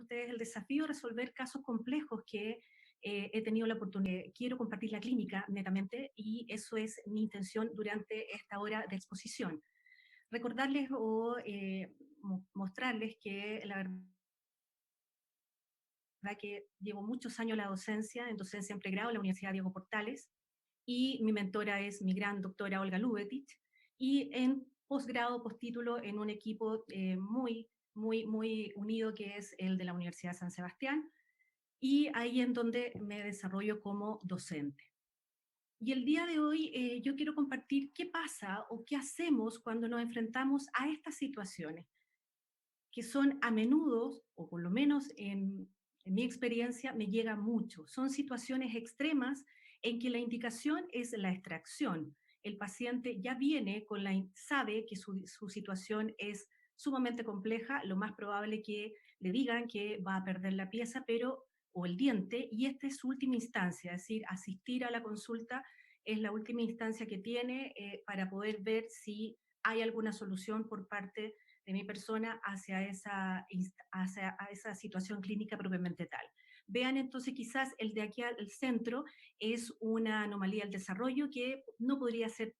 ustedes el desafío de resolver casos complejos que he tenido la oportunidad. Quiero compartir la clínica netamente y eso es mi intención durante esta hora de exposición. Recordarles o mostrarles que la verdad que llevo muchos años la docencia, en docencia en pregrado en la Universidad Diego Portales, y mi mentora es mi gran doctora Olga Lubetich, y en posgrado, postítulo, en un equipo muy unido que es el de la Universidad de San Sebastián, y ahí en donde me desarrollo como docente. Y el día de hoy yo quiero compartir qué pasa o qué hacemos cuando nos enfrentamos a estas situaciones, que son a menudo, o por lo menos en mi experiencia, me llega mucho. Son situaciones extremas en que la indicación es la extracción. El paciente ya viene sabe que su situación es sumamente compleja, lo más probable que le digan que va a perder la pieza, o el diente, y esta es su última instancia, es decir, asistir a la consulta es la última instancia que tiene para poder ver si hay alguna solución por parte de mi persona hacia esa situación clínica propiamente tal. Vean entonces quizás el de aquí al centro es una anomalía del desarrollo que no podría ser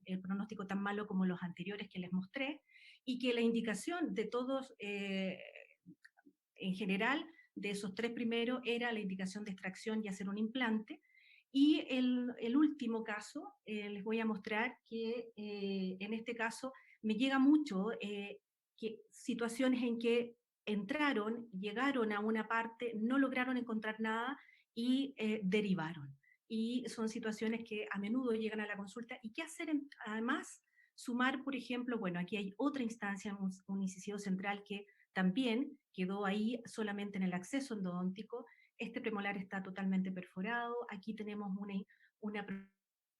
el pronóstico tan malo como los anteriores que les mostré, y que la indicación de todos en general, de esos tres primeros, era la indicación de extracción y hacer un implante. Y el último caso, les voy a mostrar que en este caso me llega mucho situaciones en que llegaron a una parte, no lograron encontrar nada y derivaron. Y son situaciones que a menudo llegan a la consulta. ¿Y qué hacer además? Sumar, por ejemplo, bueno, aquí hay otra instancia, un incisivo central que también quedó ahí solamente en el acceso endodóntico. Este premolar está totalmente perforado. Aquí tenemos una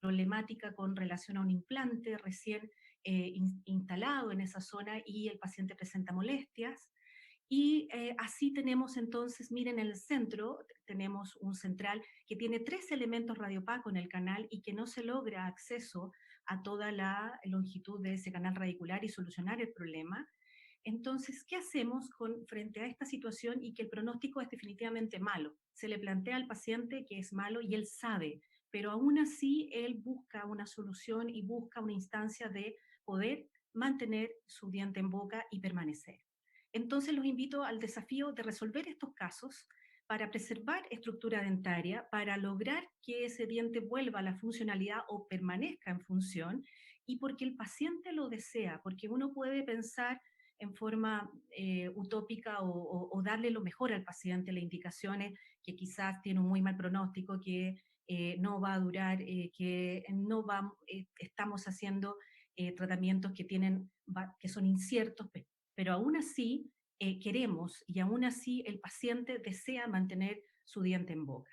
problemática con relación a un implante recién instalado en esa zona y el paciente presenta molestias. Y así tenemos entonces, miren, en el centro tenemos un central que tiene 3 elementos radiopacos en el canal y que no se logra acceso a toda la longitud de ese canal radicular y solucionar el problema. Entonces, ¿qué hacemos frente a esta situación y que el pronóstico es definitivamente malo? Se le plantea al paciente que es malo y él sabe, pero aún así él busca una solución y busca una instancia de poder mantener su diente en boca y permanecer. Entonces los invito al desafío de resolver estos casos para preservar estructura dentaria, para lograr que ese diente vuelva a la funcionalidad o permanezca en función, y porque el paciente lo desea, porque uno puede pensar en forma utópica o darle lo mejor al paciente, las indicaciones que quizás tiene un muy mal pronóstico, que no va a durar, que no va, estamos haciendo tratamientos que son inciertos, pero aún así queremos y aún así el paciente desea mantener su diente en boca.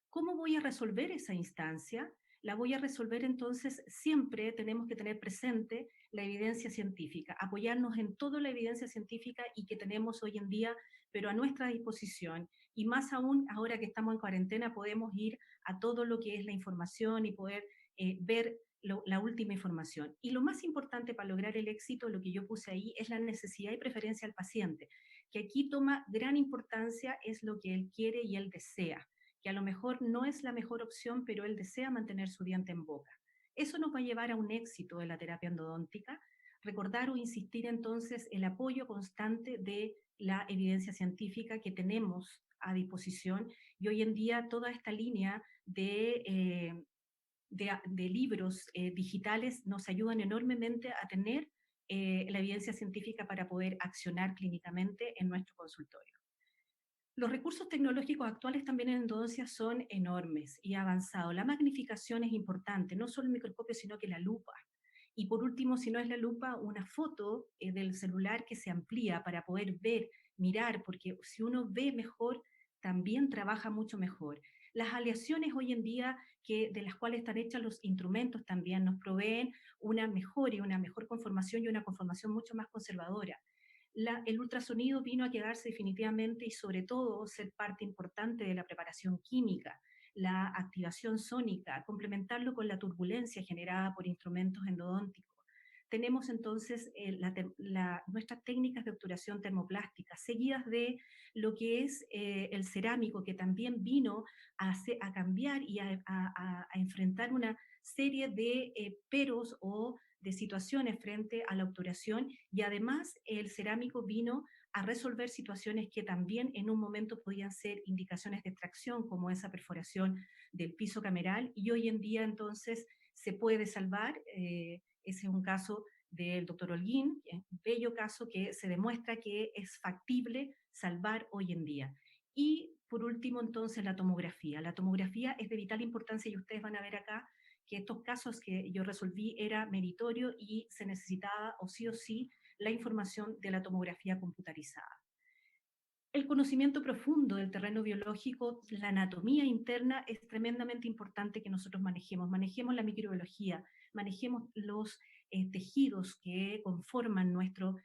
¿Cómo voy a resolver esa instancia? La voy a resolver entonces, siempre tenemos que tener presente la evidencia científica, apoyarnos en toda la evidencia científica y que tenemos hoy en día, pero a nuestra disposición. Y más aún, ahora que estamos en cuarentena, podemos ir a todo lo que es la información y poder ver la última información. Y lo más importante para lograr el éxito, lo que yo puse ahí, es la necesidad y preferencia al paciente, que aquí toma gran importancia, es lo que él quiere y él desea, que a lo mejor no es la mejor opción, pero él desea mantener su diente en boca. Eso nos va a llevar a un éxito de la terapia endodóntica. Recordar o insistir entonces el apoyo constante de la evidencia científica que tenemos a disposición, y hoy en día toda esta línea de libros digitales nos ayudan enormemente a tener la evidencia científica para poder accionar clínicamente en nuestro consultorio. Los recursos tecnológicos actuales también en endodoncia son enormes y avanzados. La magnificación es importante, no solo el microscopio, sino que la lupa. Y por último, si no es la lupa, una foto del celular que se amplía para poder ver, mirar, porque si uno ve mejor, también trabaja mucho mejor. Las aleaciones hoy en día, de las cuales están hechos los instrumentos, también nos proveen una mejor conformación y una conformación mucho más conservadora. El ultrasonido vino a quedarse definitivamente y sobre todo ser parte importante de la preparación química, la activación sónica, complementarlo con la turbulencia generada por instrumentos endodónticos. tenemos entonces nuestras técnicas de obturación termoplástica, seguidas de lo que es el cerámico, que también vino a cambiar y a enfrentar una serie de peros o de situaciones frente a la obturación, y además el cerámico vino a resolver situaciones que también en un momento podían ser indicaciones de extracción, como esa perforación del piso cameral, y hoy en día entonces se puede salvar. Ese es un caso del doctor Holguín, un bello caso que se demuestra que es factible salvar hoy en día. Y por último, entonces, la tomografía. La tomografía es de vital importancia y ustedes van a ver acá que estos casos que yo resolví era meritorio y se necesitaba o sí la información de la tomografía computarizada. El conocimiento profundo del terreno biológico, la anatomía interna, es tremendamente importante que nosotros manejemos. Manejemos la microbiología, manejemos los tejidos que conforman nuestro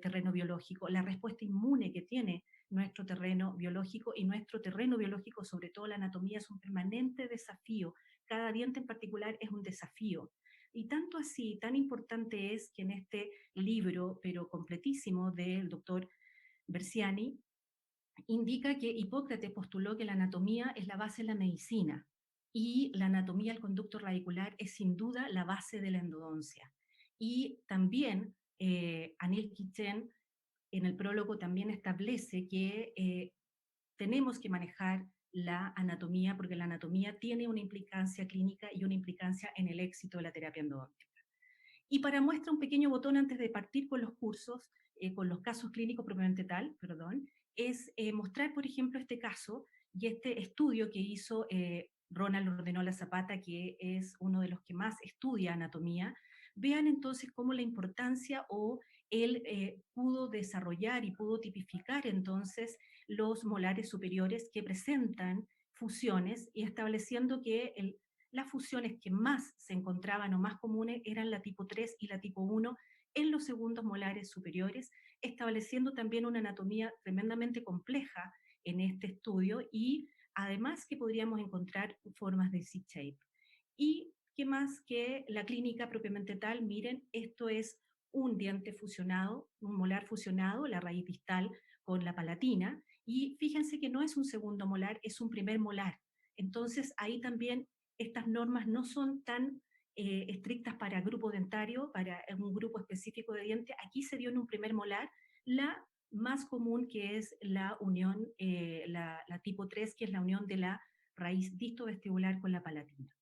terreno biológico, la respuesta inmune que tiene nuestro terreno biológico, y nuestro terreno biológico, sobre todo la anatomía, es un permanente desafío. Cada diente en particular es un desafío. Y tanto así, tan importante es que en este libro, pero completísimo, del doctor Bersiani, indica que Hipócrates postuló que la anatomía es la base de la medicina, y la anatomía del conducto radicular es sin duda la base de la endodoncia. Y también Anil Kitchen en el prólogo también establece que tenemos que manejar la anatomía, porque la anatomía tiene una implicancia clínica y una implicancia en el éxito de la terapia endodóntica. Y para muestra un pequeño botón antes de partir con los cursos, con los casos clínicos propiamente tal, perdón, es mostrar, por ejemplo, este caso y este estudio que hizo Ronald Ordenola Zapata, que es uno de los que más estudia anatomía. Vean entonces cómo la importancia, o él pudo desarrollar y pudo tipificar entonces los molares superiores que presentan fusiones, y estableciendo que las fusiones que más se encontraban o más comunes eran la tipo 3 y la tipo 1 en los segundos molares superiores, estableciendo también una anatomía tremendamente compleja en este estudio, y además que podríamos encontrar formas de C-shape. Y qué más que la clínica propiamente tal. Miren, esto es un diente fusionado, un molar fusionado, la raíz distal con la palatina, y fíjense que no es un segundo molar, es un primer molar. Entonces ahí también estas normas no son tan estrictas para grupo dentario, para un grupo específico de diente. Aquí se dio en un primer molar la más común, que es la unión, la tipo 3, que es la unión de la raíz distovestibular con la palatina.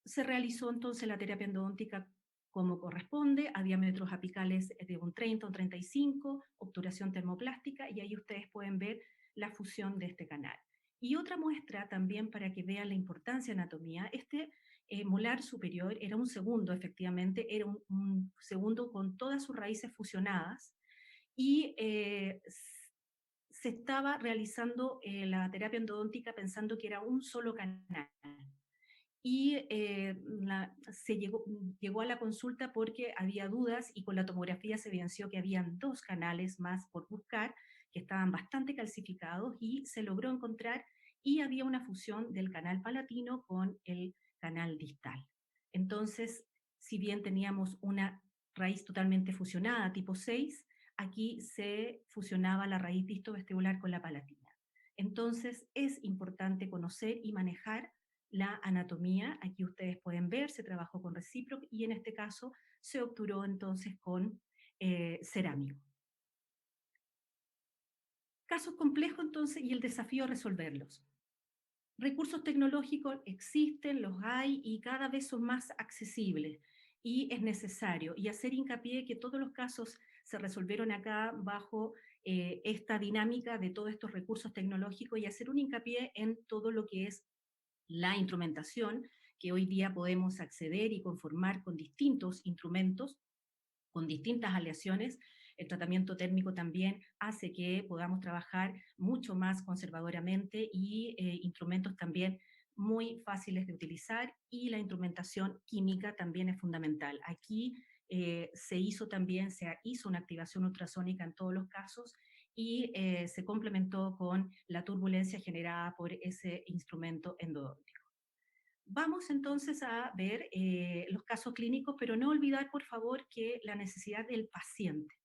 Se realizó entonces la terapia endodóntica como corresponde, a diámetros apicales de un 30 o un 35, obturación termoplástica, y ahí ustedes pueden ver la fusión de este canal. Y otra muestra también para que vean la importancia de anatomía: este molar superior era un segundo, efectivamente, era un segundo con todas sus raíces fusionadas, y se estaba realizando la terapia endodóntica pensando que era un solo canal. Y llegó a la consulta porque había dudas, y con la tomografía se evidenció que habían dos canales más por buscar, que estaban bastante calcificados, y se logró encontrar, y había una fusión del canal palatino con el canal distal. Entonces, si bien teníamos una raíz totalmente fusionada, tipo 6, aquí se fusionaba la raíz distovestibular con la palatina. Entonces, es importante conocer y manejar la anatomía. Aquí ustedes pueden ver, se trabajó con recíproco, y en este caso se obturó entonces con cerámico. Casos complejos entonces, y el desafío a resolverlos. Recursos tecnológicos existen, los hay, y cada vez son más accesibles, y es necesario, y hacer hincapié que todos los casos se resolvieron acá bajo esta dinámica de todos estos recursos tecnológicos, y hacer un hincapié en todo lo que es la instrumentación, que hoy día podemos acceder y conformar con distintos instrumentos, con distintas aleaciones. El tratamiento térmico también hace que podamos trabajar mucho más conservadoramente, y instrumentos también muy fáciles de utilizar, y la instrumentación química también es fundamental. Aquí se hizo una activación ultrasónica en todos los casos, y se complementó con la turbulencia generada por ese instrumento endodóntico. Vamos entonces a ver los casos clínicos, pero no olvidar, por favor, que la necesidad del paciente.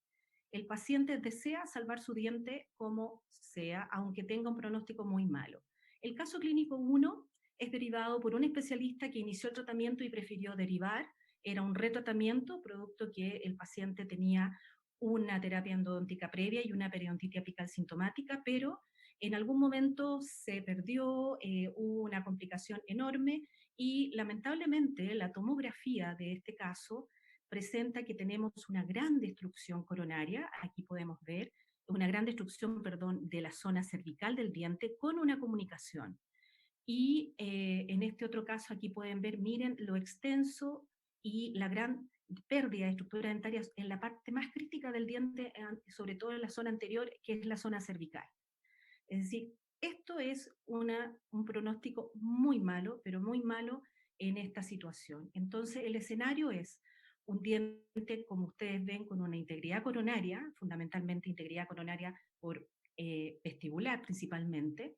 El paciente desea salvar su diente como sea, aunque tenga un pronóstico muy malo. El caso clínico uno es derivado por un especialista que inició el tratamiento y prefirió derivar. Era un retratamiento, producto que el paciente tenía una terapia endodóntica previa y una periodontitis apical sintomática, pero en algún momento se perdió, hubo una complicación enorme y lamentablemente la tomografía de este caso presenta que tenemos una gran destrucción coronaria, aquí podemos ver, una gran destrucción, perdón, de la zona cervical del diente con una comunicación. Y en este otro caso aquí pueden ver, miren lo extenso y la gran pérdida de estructura dentaria en la parte más crítica del diente, sobre todo en la zona anterior, que es la zona cervical. Es decir, esto es un pronóstico muy malo, pero muy malo en esta situación. Entonces, el escenario es un diente, como ustedes ven, con una integridad coronaria, fundamentalmente integridad coronaria por vestibular principalmente,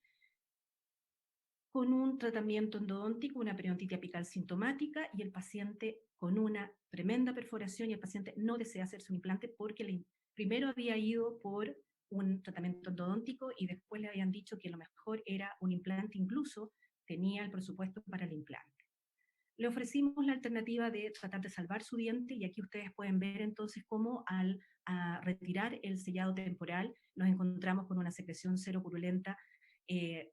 con un tratamiento endodóntico, una periodontitis apical sintomática y el paciente con una tremenda perforación y el paciente no desea hacerse un implante porque primero había ido por un tratamiento endodóntico y después le habían dicho que lo mejor era un implante, incluso tenía el presupuesto para el implante. Le ofrecimos la alternativa de tratar de salvar su diente y aquí ustedes pueden ver entonces cómo al retirar el sellado temporal nos encontramos con una secreción cero purulenta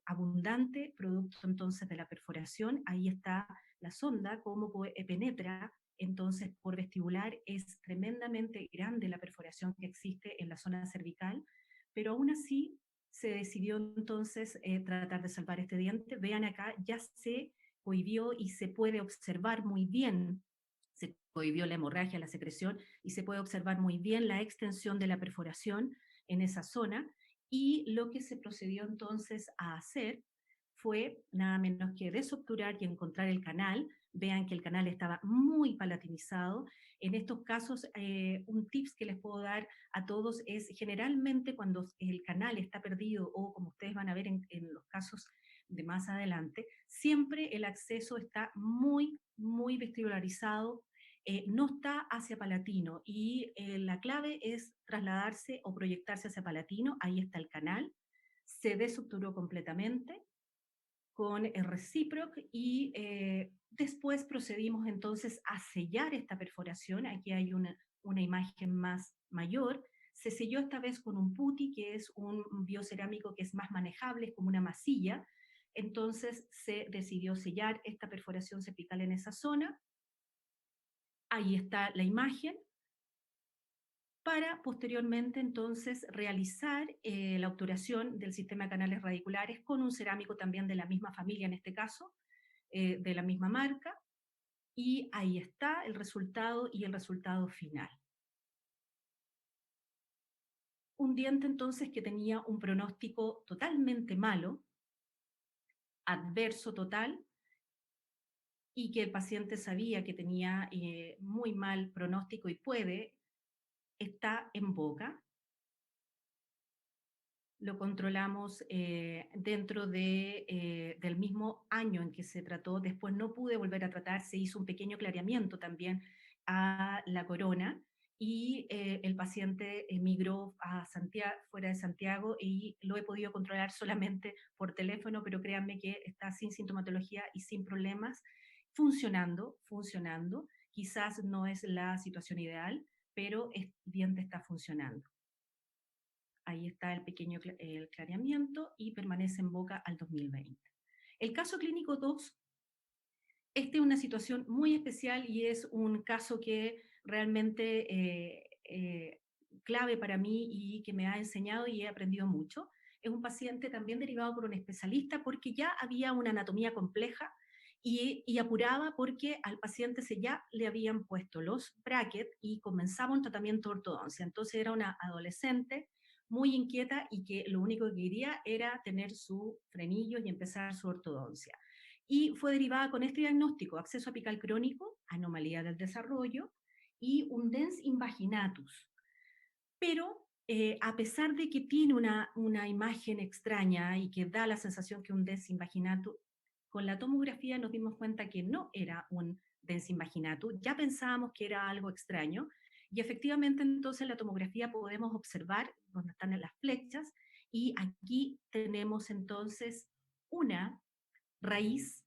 abundante, producto entonces de la perforación. Ahí está la sonda, cómo penetra entonces por vestibular. Es tremendamente grande la perforación que existe en la zona cervical, pero aún así se decidió entonces tratar de salvar este diente. Vean acá, ya se cohibió y se puede observar muy bien, se cohibió la hemorragia, la secreción, y se puede observar muy bien la extensión de la perforación en esa zona. Y lo que se procedió entonces a hacer fue nada menos que desobturar y encontrar el canal. Vean que el canal estaba muy palatinizado. En estos casos, un tips que les puedo dar a todos es generalmente cuando el canal está perdido o como ustedes van a ver en los casos de más adelante, siempre el acceso está muy, muy vestibularizado, no está hacia Palatino y la clave es trasladarse o proyectarse hacia Palatino, ahí está el canal, se desucturó completamente con el reciproc y después procedimos entonces a sellar esta perforación, aquí hay una imagen más mayor, se selló esta vez con un putti, que es un biocerámico que es más manejable, es como una masilla, entonces se decidió sellar esta perforación cervical en esa zona, ahí está la imagen, para posteriormente entonces realizar la obturación del sistema de canales radiculares con un cerámico también de la misma familia en este caso, de la misma marca, y ahí está el resultado y el resultado final. Un diente entonces que tenía un pronóstico totalmente malo, adverso total, y que el paciente sabía que tenía muy mal pronóstico y está en boca, lo controlamos dentro del mismo año en que se trató. Después no pude volver a tratar, se hizo un pequeño clareamiento también a la corona y el paciente emigró a Santiago, fuera de Santiago y lo he podido controlar solamente por teléfono, pero créanme que está sin sintomatología y sin problemas, funcionando, funcionando. Quizás no es la situación ideal, pero el diente está funcionando. Ahí está el pequeño el clareamiento y permanece en boca al 2020. El caso clínico 2, este es una situación muy especial y es un caso que realmente clave para mí y que me ha enseñado y he aprendido mucho. Es un paciente también derivado por un especialista porque ya había una anatomía compleja y apuraba porque al paciente ya le habían puesto los brackets y comenzaba un tratamiento de ortodoncia. Entonces era una adolescente muy inquieta y que lo único que quería era tener su frenillo y empezar su ortodoncia. Y fue derivada con este diagnóstico: absceso apical crónico, anomalía del desarrollo y un dens invaginatus. Pero a pesar de que tiene una imagen extraña y que da la sensación que un dens invaginatus, Con la tomografía nos dimos cuenta que no era un densivaginatum, ya pensábamos que era algo extraño, y efectivamente entonces en la tomografía podemos observar donde están las flechas, y aquí tenemos entonces una raíz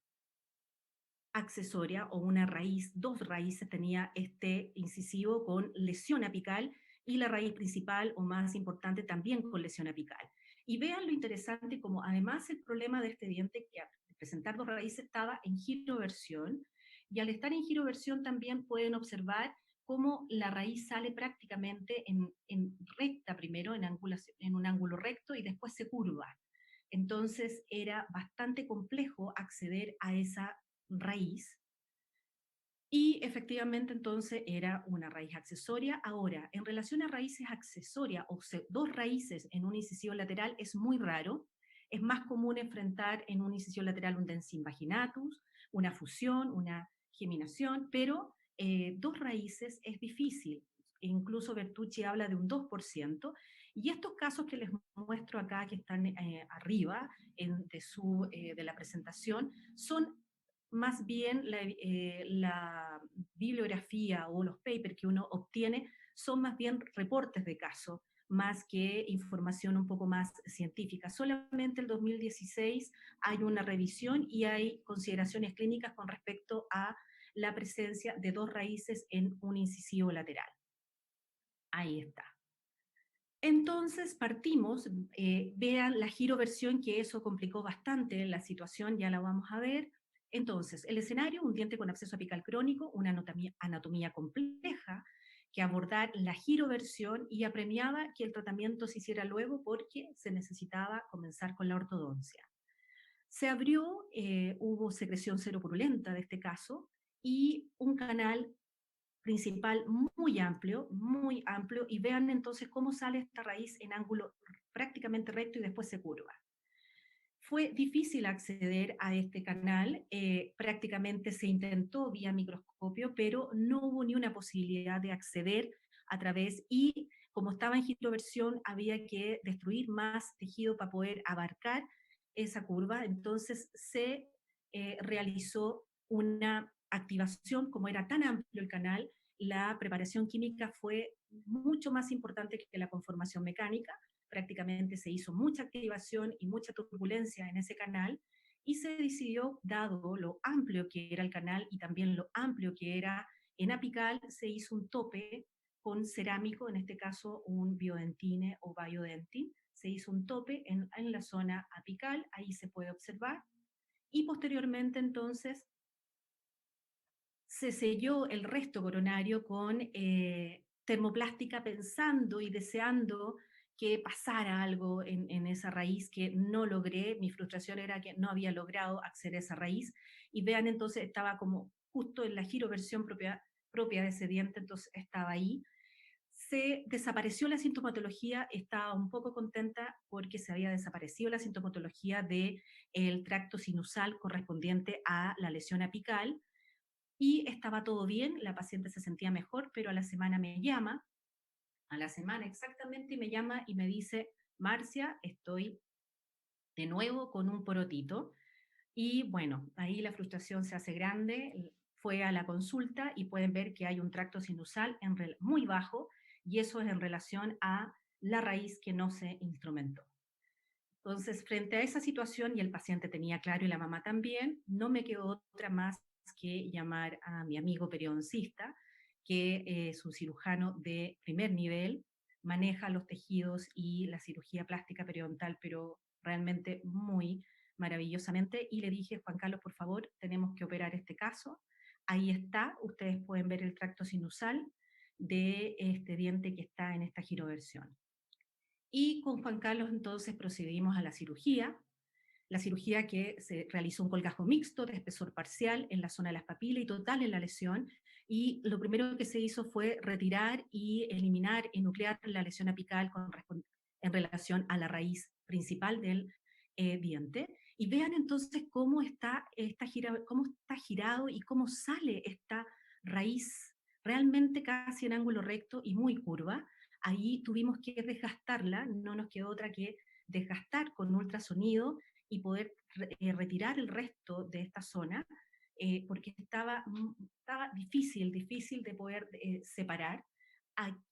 accesoria o una raíz, dos raíces tenía este incisivo con lesión apical y la raíz principal o más importante también con lesión apical. Y vean lo interesante como además el problema de este diente que al presentar dos raíces estaba en giroversión y al estar en giroversión también pueden observar cómo la raíz sale prácticamente en recta primero, en un ángulo recto y después se curva. Entonces era bastante complejo acceder a esa raíz y efectivamente entonces era una raíz accesoria. Ahora, en relación a raíces accesorias o dos raíces en un incisivo lateral es muy raro. Es más común enfrentar en un incisivo lateral un densum vaginatus, una fusión, una geminación, pero dos raíces es difícil. Incluso Bertucci habla de un 2%. Y estos casos que les muestro acá, que están arriba de la presentación, son más bien la bibliografía o los papers que uno obtiene son más bien reportes de caso, más que información un poco más científica. Solamente el 2016 hay una revisión y hay consideraciones clínicas con respecto a la presencia de dos raíces en un incisivo lateral. Ahí está. Entonces partimos, vean la giroversión, que eso complicó bastante la situación, ya la vamos a ver. Entonces, el escenario, un diente con absceso apical crónico, una anatomía compleja, que abordar la giroversión y apremiaba que el tratamiento se hiciera luego porque se necesitaba comenzar con la ortodoncia. Se abrió, hubo secreción seropurulenta de este caso y un canal principal muy amplio, y vean entonces cómo sale esta raíz en ángulo prácticamente recto y después se curva. Fue difícil acceder a este canal, prácticamente se intentó vía microscopio, pero no hubo ni una posibilidad de acceder a través, y como estaba en giroversión había que destruir más tejido para poder abarcar esa curva, entonces se realizó una activación. Como era tan amplio el canal, la preparación química fue mucho más importante que la conformación mecánica. Prácticamente se hizo mucha activación y mucha turbulencia en ese canal, y se decidió, dado lo amplio que era el canal y también lo amplio que era en apical, se hizo un tope con cerámico, en este caso un biodentine o biodentin, se hizo un tope en la zona apical, ahí se puede observar, y posteriormente entonces se selló el resto coronario con termoplástica, pensando y deseando que pasara algo en esa raíz que no logré. Mi frustración era que no había logrado acceder a esa raíz, y vean entonces estaba como justo en la giroversión propia de ese diente, entonces estaba ahí. Se desapareció la sintomatología, estaba un poco contenta porque se había desaparecido la sintomatología del tracto sinusal correspondiente a la lesión apical, y estaba todo bien, la paciente se sentía mejor, pero a la semana me llama, a la semana exactamente, y me llama y me dice: Marcia, estoy de nuevo con un porotito. Y bueno, ahí la frustración se hace grande. Fue a la consulta y pueden ver que hay un tracto sinusal muy bajo, y eso es en relación a la raíz que no se instrumentó. Entonces, frente a esa situación, y el paciente tenía claro y la mamá también, no me quedó otra más que llamar a mi amigo periodoncista, que es un cirujano de primer nivel, maneja los tejidos y la cirugía plástica periodontal, pero realmente muy maravillosamente, y le dije: Juan Carlos, por favor, tenemos que operar este caso. Ahí está, ustedes pueden ver el tracto sinusal de este diente que está en esta giroversión. Y con Juan Carlos entonces procedimos a la cirugía que se realizó un colgajo mixto de espesor parcial en la zona de las papilas y total en la lesión, y lo primero que se hizo fue retirar y eliminar y nuclear la lesión apical en relación a la raíz principal del diente. Y vean entonces cómo está girado y cómo sale esta raíz realmente casi en ángulo recto y muy curva. Ahí tuvimos que desgastarla, no nos quedó otra que desgastar con ultrasonido y poder retirar el resto de esta zona, porque estaba difícil de poder separar.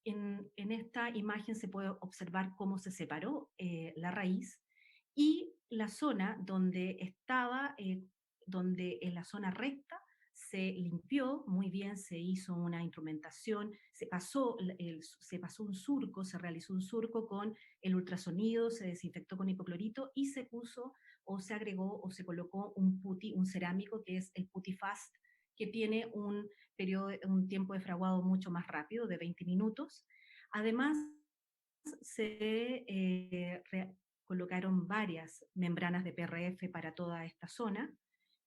En esta imagen se puede observar cómo se separó la raíz y la zona donde estaba, donde en la zona recta se limpió muy bien, se hizo una instrumentación, se pasó un surco, se realizó un surco con el ultrasonido, se desinfectó con hipoclorito y se puso o se agregó o se colocó un putti, un cerámico que es el Putty Fast, que tiene un tiempo de fraguado mucho más rápido, de 20 minutos. Además, se colocaron varias membranas de PRF para toda esta zona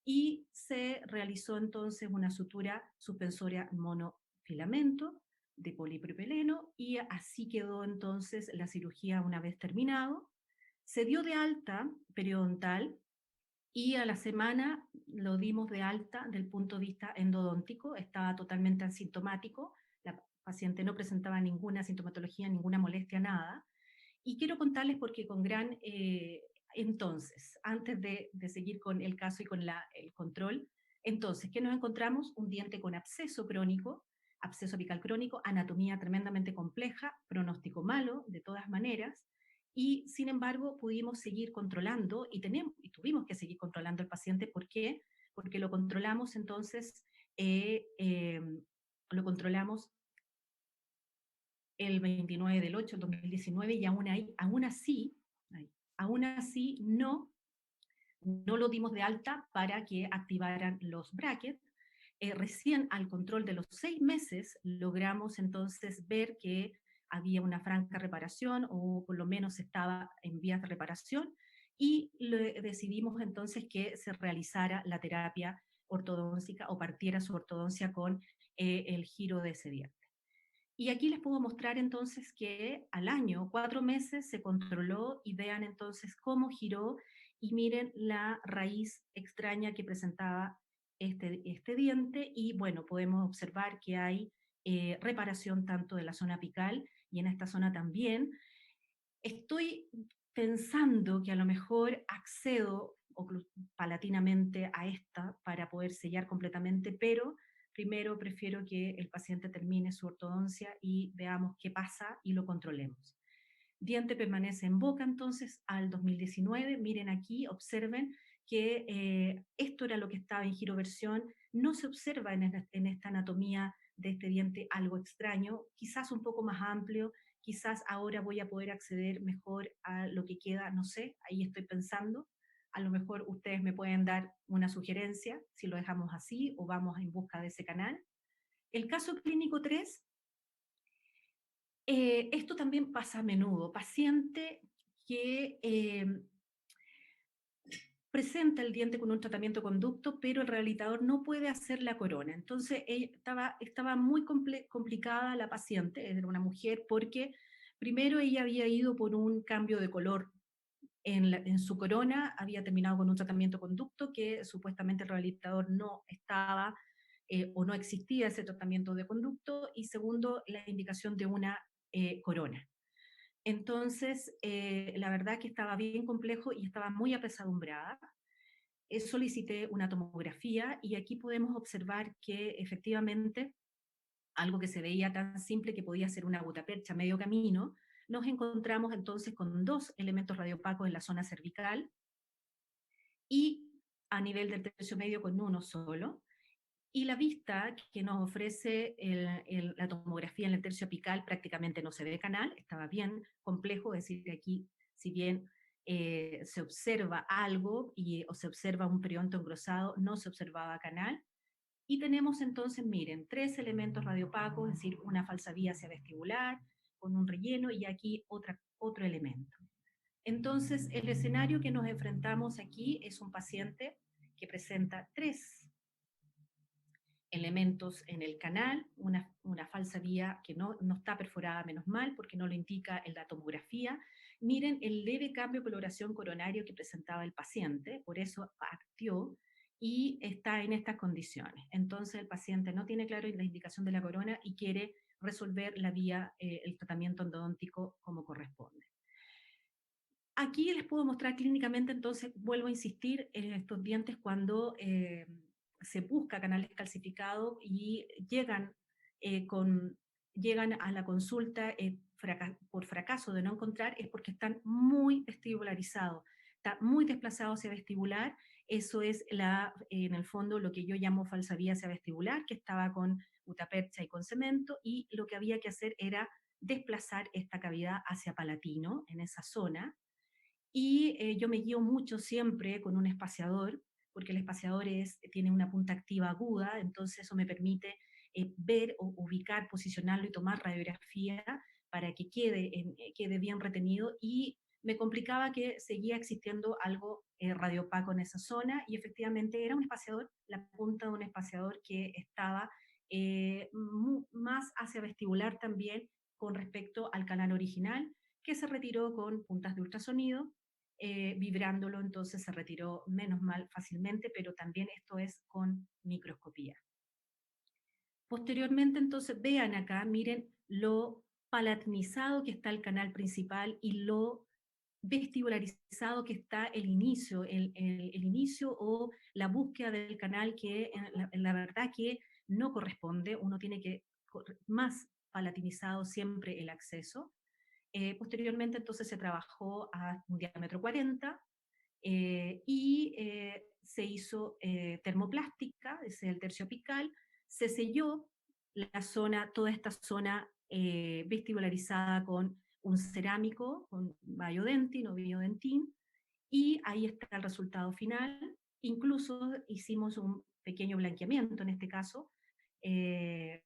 y se realizó entonces una sutura suspensoria monofilamento de polipropileno y así quedó entonces la cirugía una vez terminado. Se dio de alta periodontal y a la semana lo dimos de alta del punto de vista endodóntico, estaba totalmente asintomático, la paciente no presentaba ninguna sintomatología, ninguna molestia, nada. Y quiero contarles porque con gran... entonces, antes de seguir con el caso y con el control, entonces, ¿qué nos encontramos? Un diente con absceso crónico, absceso apical crónico, anatomía tremendamente compleja, pronóstico malo, de todas maneras, y sin embargo pudimos seguir controlando y tuvimos que seguir controlando al paciente. ¿Por qué? Porque lo controlamos entonces, eh, eh, lo controlamos el 29 del 8 del 2019 y aún así no lo dimos de alta para que activaran los brackets. Recién al control de los 6 meses logramos entonces ver que había una franca reparación o por lo menos estaba en vías de reparación y decidimos entonces que se realizara la terapia ortodóntica o partiera su ortodoncia con el giro de ese diente. Y aquí les puedo mostrar entonces que al año, 4 meses, se controló y vean entonces cómo giró y miren la raíz extraña que presentaba este diente y bueno, podemos observar que hay reparación tanto de la zona apical y en esta zona también. Estoy pensando que a lo mejor accedo palatinamente a esta para poder sellar completamente, pero primero prefiero que el paciente termine su ortodoncia y veamos qué pasa y lo controlemos. Diente permanece en boca entonces al 2019. Miren aquí, observen que esto era lo que estaba en giroversión. No se observa en esta anatomía de este diente algo extraño, quizás un poco más amplio, quizás ahora voy a poder acceder mejor a lo que queda, no sé, ahí estoy pensando. A lo mejor ustedes me pueden dar una sugerencia si lo dejamos así o vamos en busca de ese canal. El caso clínico 3. Esto también pasa a menudo. Paciente que presenta el diente con un tratamiento conducto, pero el rehabilitador no puede hacer la corona. Entonces estaba muy complicada la paciente, era una mujer, porque primero ella había ido por un cambio de color en su corona, había terminado con un tratamiento conducto que supuestamente el rehabilitador no estaba o no existía ese tratamiento de conducto, y segundo, la indicación de una corona. Entonces, la verdad que estaba bien complejo y estaba muy apesadumbrada. Solicité una tomografía y aquí podemos observar que efectivamente algo que se veía tan simple que podía ser una gutapercha medio camino, nos encontramos entonces con dos elementos radiopacos en la zona cervical y a nivel del tercio medio con uno solo. Y la vista que nos ofrece la tomografía en el tercio apical prácticamente no se ve canal, estaba bien complejo, es decir, aquí si bien se observa algo o se observa un periodonto engrosado, no se observaba canal. Y tenemos entonces, miren, 3 elementos radiopacos, es decir, una falsa vía hacia vestibular, con un relleno, y aquí otro elemento. Entonces, el escenario que nos enfrentamos aquí es un paciente que presenta 3 elementos en el canal, una falsa vía que no está perforada, menos mal, porque no lo indica en la tomografía. Miren el leve cambio de coloración coronario que presentaba el paciente, por eso partió y está en estas condiciones. Entonces el paciente no tiene claro la indicación de la corona y quiere resolver la vía, el tratamiento endodóntico como corresponde. Aquí les puedo mostrar clínicamente, entonces vuelvo a insistir en estos dientes cuando se busca canales calcificados y eh, con, llegan a la consulta por fracaso de no encontrar, es porque están muy vestibularizados, está muy desplazado hacia vestibular. Eso es en el fondo lo que yo llamo falsa vía hacia vestibular, que estaba con gutapercha y con cemento, y lo que había que hacer era desplazar esta cavidad hacia palatino en esa zona. Y yo me guío mucho siempre con un espaciador, porque el espaciador tiene una punta activa aguda, entonces eso me permite ver, o ubicar, posicionarlo y tomar radiografía para que quede bien retenido. Y me complicaba que seguía existiendo algo radiopaco en esa zona, y efectivamente era un espaciador, la punta de un espaciador que estaba más hacia vestibular también con respecto al canal original, que se retiró con puntas de ultrasonido, vibrándolo, entonces se retiró menos mal fácilmente, pero también esto es con microscopía. Posteriormente, entonces, vean acá, miren lo palatinizado que está el canal principal y lo vestibularizado que está el inicio, el inicio o la búsqueda del canal, que en la verdad que no corresponde. Uno tiene que más palatinizado siempre el acceso. Posteriormente, entonces, se trabajó a un diámetro 40, y se hizo termoplástica, ese es el tercio apical, se selló la zona, toda esta zona vestibularizada con un cerámico, con biodentin o biodentin, y ahí está el resultado final. Incluso hicimos un pequeño blanqueamiento, en este caso, eh,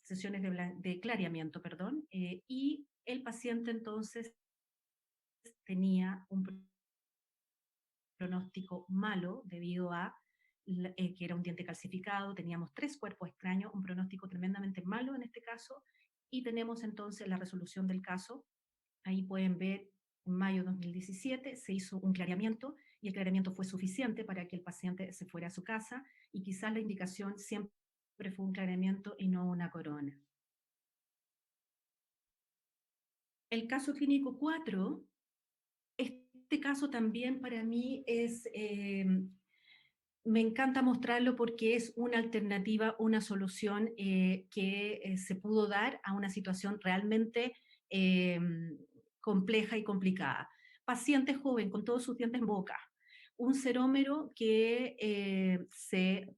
sesiones de clareamiento, perdón, y el paciente entonces tenía un pronóstico malo debido a que era un diente calcificado, teníamos 3 cuerpos extraños, un pronóstico tremendamente malo en este caso, y tenemos entonces la resolución del caso. Ahí pueden ver, en mayo de 2017 se hizo un clareamiento, y el clareamiento fue suficiente para que el paciente se fuera a su casa, y quizás la indicación siempre fue un clareamiento y no una corona. El caso clínico 4, este caso también para mí me encanta mostrarlo porque es una alternativa, una solución que se pudo dar a una situación realmente eh, compleja y complicada. Paciente joven con todos sus dientes en boca, un cerómero que eh, se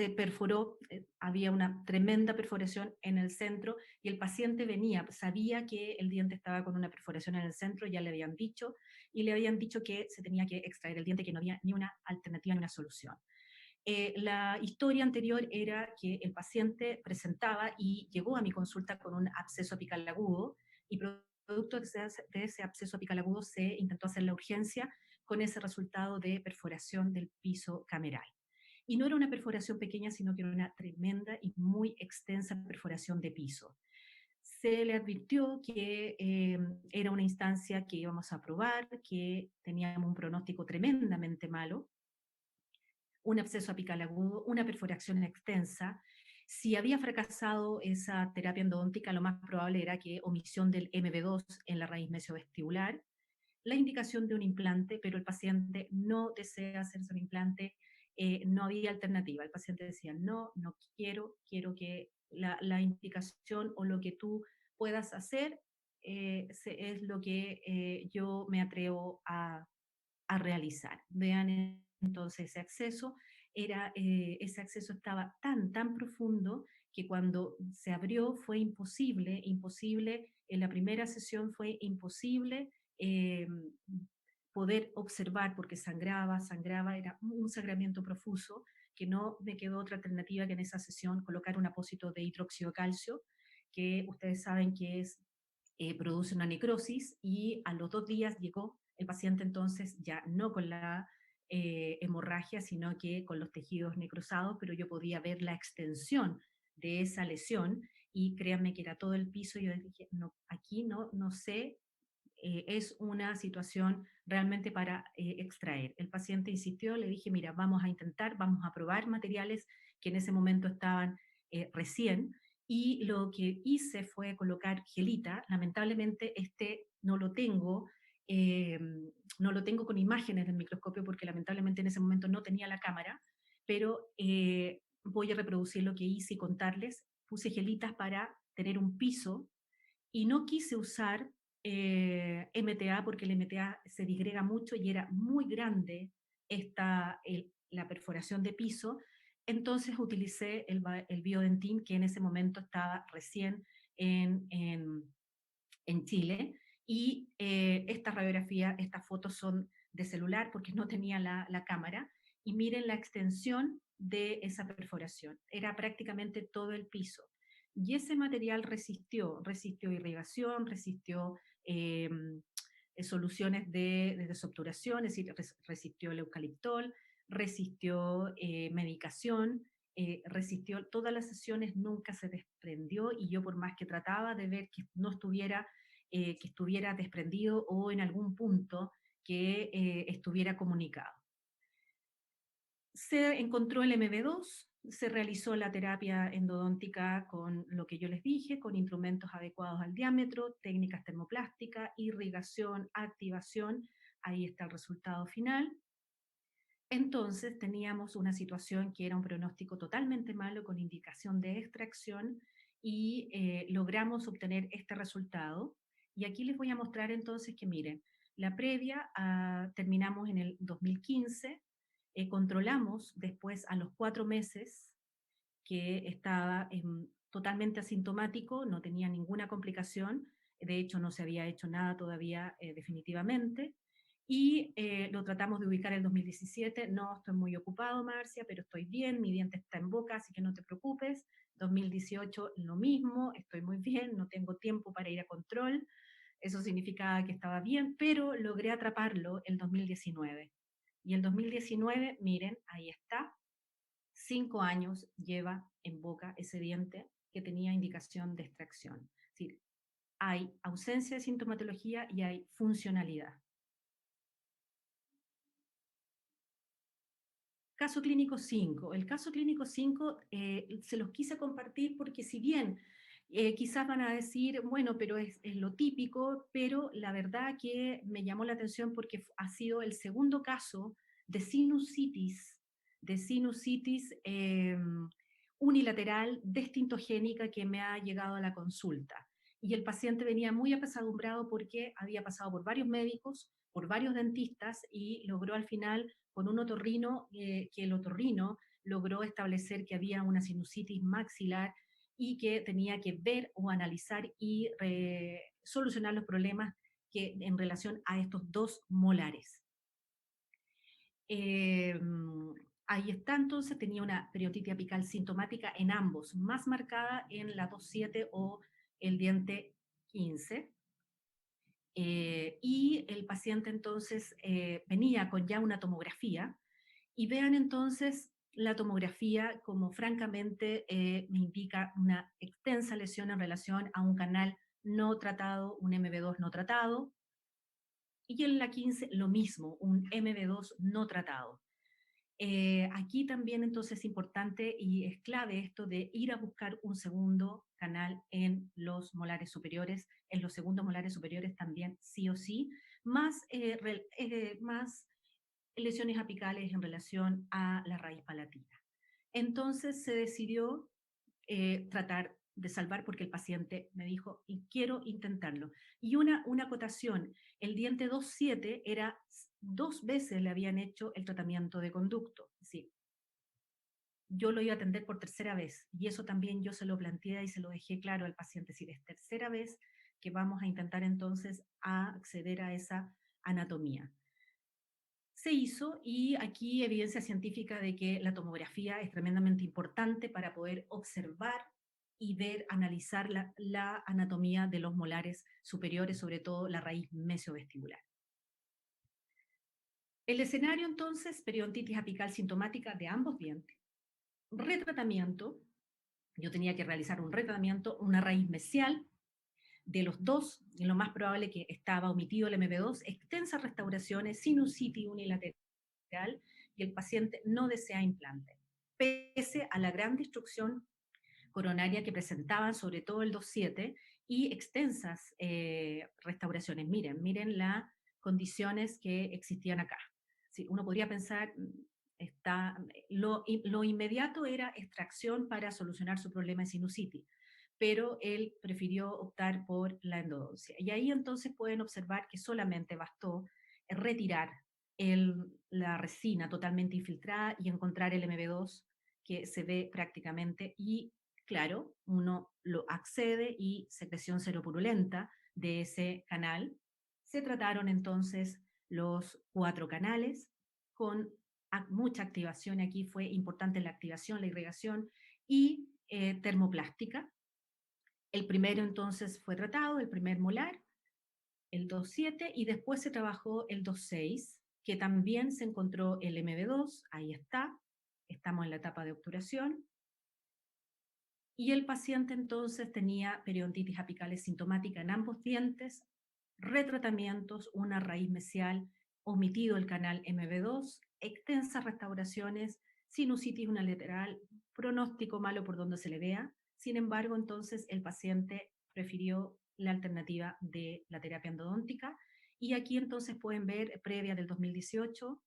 perforó, había una tremenda perforación en el centro, y el paciente venía, sabía que el diente estaba con una perforación en el centro, ya le habían dicho, y le habían dicho que se tenía que extraer el diente, que no había ni una alternativa ni una solución. La historia anterior era que el paciente presentaba y llegó a mi consulta con un absceso apical agudo, y producto de ese absceso apical agudo se intentó hacer la urgencia con ese resultado de perforación del piso cameral. Y no era una perforación pequeña, sino que era una tremenda y muy extensa perforación de piso. Se le advirtió que era una instancia que íbamos a aprobar, que teníamos un pronóstico tremendamente malo, un absceso apical agudo, una perforación extensa. Si había fracasado esa terapia endodóntica, lo más probable era que omisión del MB2 en la raíz mesiovestibular, la indicación de un implante, pero el paciente no desea hacerse un implante, no había alternativa. El paciente decía, no, no quiero, quiero que la indicación o lo que tú puedas hacer es lo que yo me atrevo a realizar. Vean entonces ese acceso, ese acceso estaba tan profundo que cuando se abrió fue imposible, imposible, en la primera sesión fue imposible eh, poder observar porque sangraba, era un sangramiento profuso, que no me quedó otra alternativa que en esa sesión colocar un apósito de hidróxido de calcio, que ustedes saben que produce una necrosis, y a los 2 días llegó el paciente entonces ya no con la hemorragia, sino que con los tejidos necrosados, pero yo podía ver la extensión de esa lesión, y créanme que era todo el piso. Yo dije, no, aquí no sé, es una situación realmente para extraer. El paciente insistió, le dije, mira, vamos a intentar, vamos a probar materiales que en ese momento estaban recién, y lo que hice fue colocar gelita. Lamentablemente este no lo tengo eh, no lo tengo con imágenes del microscopio porque lamentablemente en ese momento no tenía la cámara, pero voy a reproducir lo que hice y contarles. Puse gelitas para tener un piso y no quise usar MTA porque el MTA se disgrega mucho y era muy grande la perforación de piso, entonces utilicé el Biodentin que en ese momento estaba recién en, en, en Chile y estas radiografías, estas fotos son de celular porque no tenía la cámara y miren la extensión de esa perforación, era prácticamente todo el piso. Y ese material resistió irrigación, resistió eh, soluciones de desobturación, es decir, resistió el eucaliptol, resistió medicación, resistió todas las sesiones, nunca se desprendió y yo por más que trataba de ver que no estuviera, que estuviera desprendido o en algún punto que estuviera comunicado. Se encontró el MB2, se realizó la terapia endodóntica con lo que yo les dije, con instrumentos adecuados al diámetro, técnicas termoplásticas, irrigación, activación, ahí está el resultado final. Entonces teníamos una situación que era un pronóstico totalmente malo con indicación de extracción y logramos obtener este resultado. Y aquí les voy a mostrar entonces que miren, la previa terminamos en el 2015, controlamos después a los 4 meses que estaba totalmente asintomático, no tenía ninguna complicación, de hecho no se había hecho nada todavía definitivamente, y lo tratamos de ubicar en el 2017, no estoy muy ocupado Marcia, pero estoy bien, mi diente está en boca, así que no te preocupes, 2018 lo mismo, estoy muy bien, no tengo tiempo para ir a control, eso significaba que estaba bien, pero logré atraparlo el 2019. Y el 2019, miren, ahí está, 5 años lleva en boca ese diente que tenía indicación de extracción. Es decir, hay ausencia de sintomatología y hay funcionalidad. Caso clínico 5. El caso clínico 5 se los quise compartir porque si bien quizás van a decir, bueno, pero es lo típico, pero la verdad que me llamó la atención porque ha sido el segundo caso de sinusitis unilateral destintogénica que me ha llegado a la consulta. Y el paciente venía muy apesadumbrado porque había pasado por varios médicos, por varios dentistas y logró al final con un otorrino, que el otorrino logró establecer que había una sinusitis maxilar y que tenía que ver o analizar y solucionar los problemas que, en relación a estos dos molares. Eh, Ahí está, entonces, tenía una periotitis apical sintomática en ambos, más marcada en la 2.7 o el diente 15. Y el paciente entonces venía con ya una tomografía, y vean entonces la tomografía como francamente me indica una extensa lesión en relación a un canal no tratado, un MB2 no tratado, y en la 15 lo mismo, un MB2 no tratado. Aquí también entonces es importante y es clave esto de ir a buscar un segundo canal en los molares superiores, en los segundos molares superiores también sí o sí, más lesiones apicales en relación a la raíz palatina. Entonces se decidió tratar de salvar porque el paciente me dijo, y quiero intentarlo. Y una acotación, el diente 2.7 era 2 veces le habían hecho el tratamiento de conducto, es decir, yo lo iba a atender por tercera vez, y eso también yo se lo planteé y se lo dejé claro al paciente, si es tercera vez que vamos a intentar entonces a acceder a esa anatomía. Se hizo y aquí evidencia científica de que la tomografía es tremendamente importante para poder observar y ver, analizar la anatomía de los molares superiores, sobre todo la raíz mesiovestibular. El escenario entonces, periodontitis apical sintomática de ambos dientes. Retratamiento, yo tenía que realizar un retratamiento, una raíz mesial de los dos, y lo más probable que estaba omitido el MB2, extensas restauraciones, sinusitis unilateral, y el paciente no desea implante, pese a la gran destrucción coronaria que presentaban, sobre todo el 2.7, y extensas restauraciones. Miren condiciones que existían acá. Sí, uno podría pensar, lo inmediato era extracción para solucionar su problema de sinusitis, pero él prefirió optar por la endodoncia. Y ahí entonces pueden observar que solamente bastó retirar la resina totalmente infiltrada y encontrar el MB2 que se ve prácticamente y claro, uno lo accede y secreción seropurulenta de ese canal. Se trataron entonces los 4 canales con mucha activación. Aquí fue importante la activación, la irrigación y termoplástica. El primero entonces fue tratado, el primer molar, el 2,7 y después se trabajó el 2,6, que también se encontró el MB2, ahí está, estamos en la etapa de obturación, y el paciente entonces tenía periodontitis apical sintomática en ambos dientes, retratamientos, una raíz mesial, omitido el canal MB2, extensas restauraciones, sinusitis unilateral, pronóstico malo por donde se le vea. Sin embargo, entonces el paciente prefirió la alternativa de la terapia endodóntica. Y aquí entonces pueden ver previa del 2018,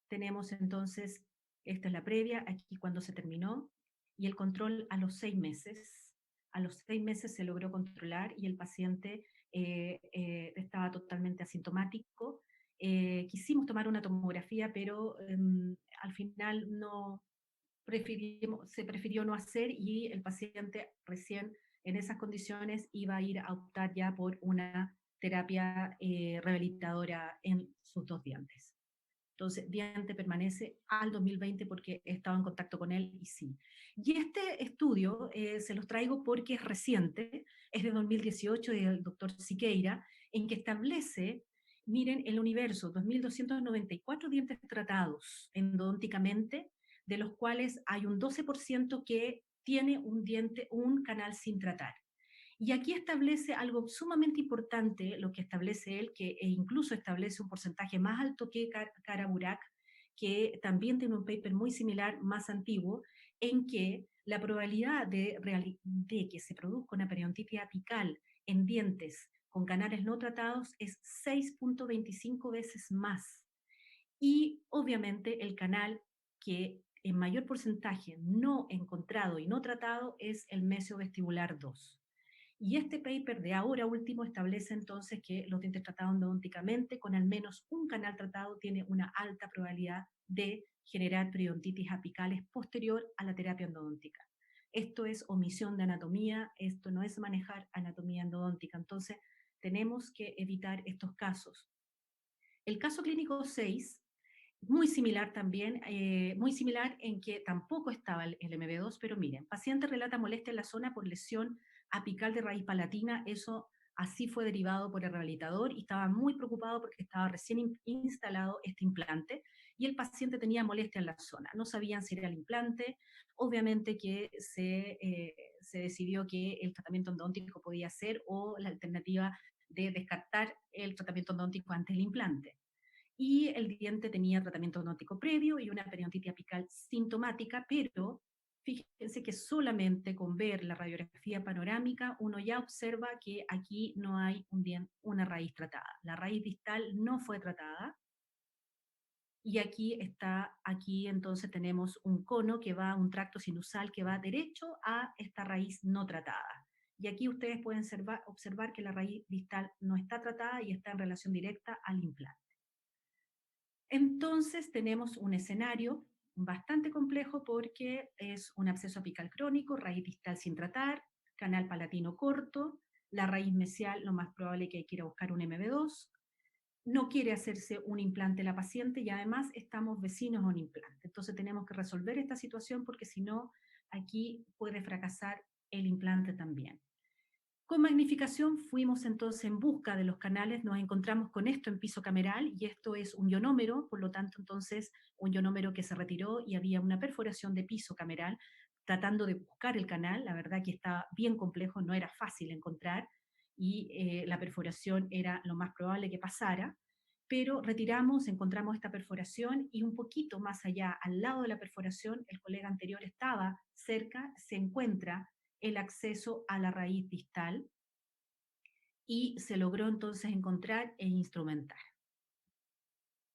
tenemos entonces, esta es la previa, aquí cuando se terminó, y el control a los 6 meses. A los 6 meses se logró controlar y el paciente estaba totalmente asintomático. Quisimos tomar una tomografía, pero al final se prefirió no hacer y el paciente recién en esas condiciones iba a ir a optar ya por una terapia rehabilitadora en sus 2 dientes. Entonces, diente permanece al 2020 porque he estado en contacto con él y sí. Y este estudio se los traigo porque es reciente, es de 2018 del doctor Siqueira, en que establece, miren, el universo, 2.294 dientes tratados endodónticamente, de los cuales hay un 12% que tiene un canal sin tratar. Y aquí establece algo sumamente importante, lo que establece él, que incluso establece un porcentaje más alto que Karaburak, que también tiene un paper muy similar, más antiguo, en que la probabilidad de que se produzca una periodontitis apical en dientes con canales no tratados es 6,25 veces más. Y obviamente el canal que en mayor porcentaje no encontrado y no tratado es el mesiovestibular 2. Y este paper de ahora último establece entonces que los dientes tratados endodónticamente con al menos un canal tratado tiene una alta probabilidad de generar periodontitis apicales posterior a la terapia endodóntica. Esto es omisión de anatomía, esto no es manejar anatomía endodóntica, entonces tenemos que evitar estos casos. El caso clínico 6 muy similar también, muy similar en que tampoco estaba el MB2, pero miren, paciente relata molestia en la zona por lesión apical de raíz palatina, eso así fue derivado por el rehabilitador y estaba muy preocupado porque estaba recién instalado este implante y el paciente tenía molestia en la zona. No sabían si era el implante, obviamente que se decidió que el tratamiento endodóntico podía ser o la alternativa de descartar el tratamiento endodóntico ante el implante y el diente tenía tratamiento odontótico previo y una periodontitis apical sintomática, pero fíjense que solamente con ver la radiografía panorámica uno ya observa que aquí no hay una raíz tratada. La raíz distal no fue tratada y aquí entonces tenemos un cono que va, un tracto sinusal que va derecho a esta raíz no tratada. Y aquí ustedes pueden observar que la raíz distal no está tratada y está en relación directa al implante. Entonces tenemos un escenario bastante complejo porque es un absceso apical crónico, raíz distal sin tratar, canal palatino corto, la raíz mesial lo más probable es que hay que ir a buscar un MB2, no quiere hacerse un implante la paciente y además estamos vecinos a un implante. Entonces tenemos que resolver esta situación porque si no, aquí puede fracasar el implante también. Con magnificación fuimos entonces en busca de los canales, nos encontramos con esto en piso cameral y esto es un ionómero, por lo tanto entonces un ionómero que se retiró y había una perforación de piso cameral tratando de buscar el canal, la verdad que estaba bien complejo, no era fácil encontrar y la perforación era lo más probable que pasara, pero retiramos, encontramos esta perforación y un poquito más allá, al lado de la perforación, el colega anterior estaba cerca, se encuentra el acceso a la raíz distal y se logró entonces encontrar e instrumentar.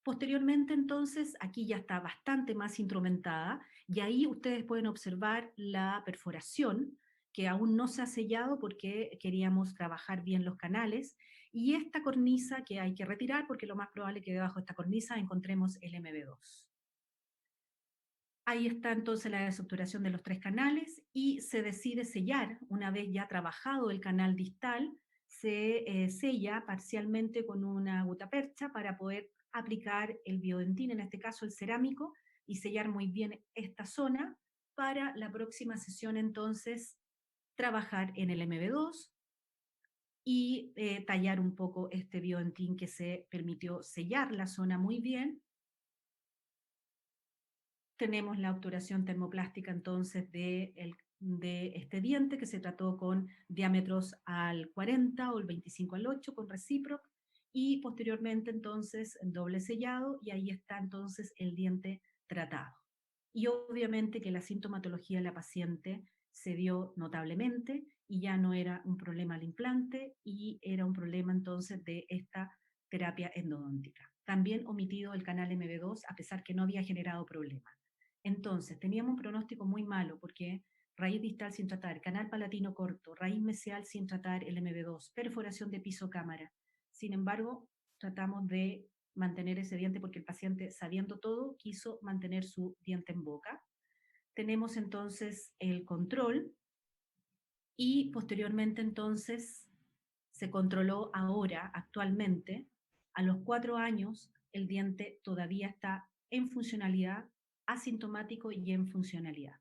Posteriormente, entonces, aquí ya está bastante más instrumentada y ahí ustedes pueden observar la perforación, que aún no se ha sellado porque queríamos trabajar bien los canales, y esta cornisa que hay que retirar porque lo más probable es que debajo de esta cornisa encontremos el MB2. Ahí está entonces la desobturación de los tres canales y se decide sellar, una vez ya trabajado el canal distal, se sella parcialmente con una gutapercha para poder aplicar el biodentín, en este caso el cerámico, y sellar muy bien esta zona para la próxima sesión entonces trabajar en el MB2 y tallar un poco este biodentín que se permitió sellar la zona muy bien. Tenemos la obturación termoplástica entonces de este diente que se trató con diámetros al 40 o el 25 al 8 con recíproc y posteriormente entonces doble sellado y ahí está entonces el diente tratado. Y obviamente que la sintomatología de la paciente se dio notablemente y ya no era un problema al implante y era un problema entonces de esta terapia endodóntica. También omitido el canal MB2 a pesar que no había generado problema. Entonces, teníamos un pronóstico muy malo porque raíz distal sin tratar, canal palatino corto, raíz mesial sin tratar el MB2, perforación de piso cámara. Sin embargo, tratamos de mantener ese diente porque el paciente, sabiendo todo, quiso mantener su diente en boca. Tenemos entonces el control y posteriormente entonces se controló ahora, actualmente, a los 4 años, el diente todavía está en funcionalidad, asintomático y en funcionalidad.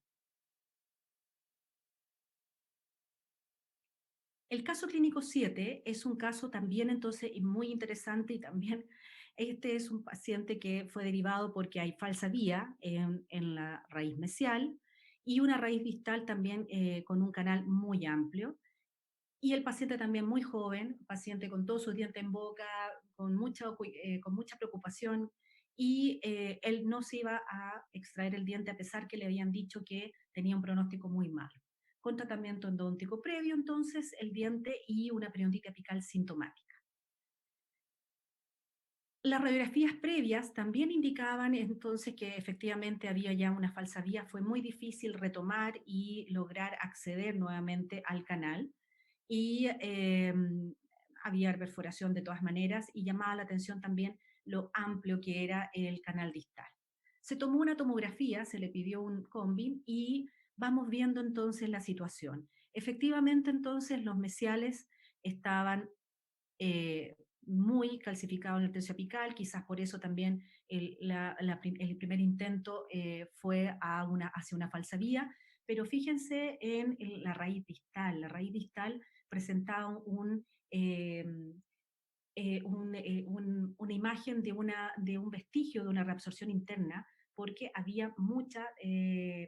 El caso clínico 7 es un caso también entonces muy interesante y también este es un paciente que fue derivado porque hay falsa vía en la raíz mesial y una raíz distal también con un canal muy amplio. Y el paciente también muy joven, paciente con todos sus dientes en boca, con mucha preocupación, y él no se iba a extraer el diente a pesar que le habían dicho que tenía un pronóstico muy malo. Con tratamiento endodóntico previo, entonces, el diente y una periodontitis apical sintomática. Las radiografías previas también indicaban entonces que efectivamente había ya una falsa vía. Fue muy difícil retomar y lograr acceder nuevamente al canal. Y había perforación de todas maneras y llamaba la atención también lo amplio que era el canal distal. Se tomó una tomografía, se le pidió un combi y vamos viendo entonces la situación. Efectivamente entonces los mesiales estaban eh, muy calcificado en el tercio apical, quizás por eso también el primer intento fue hacia una falsa vía, pero fíjense en la raíz distal presentaba una imagen de un vestigio de una reabsorción interna porque había mucha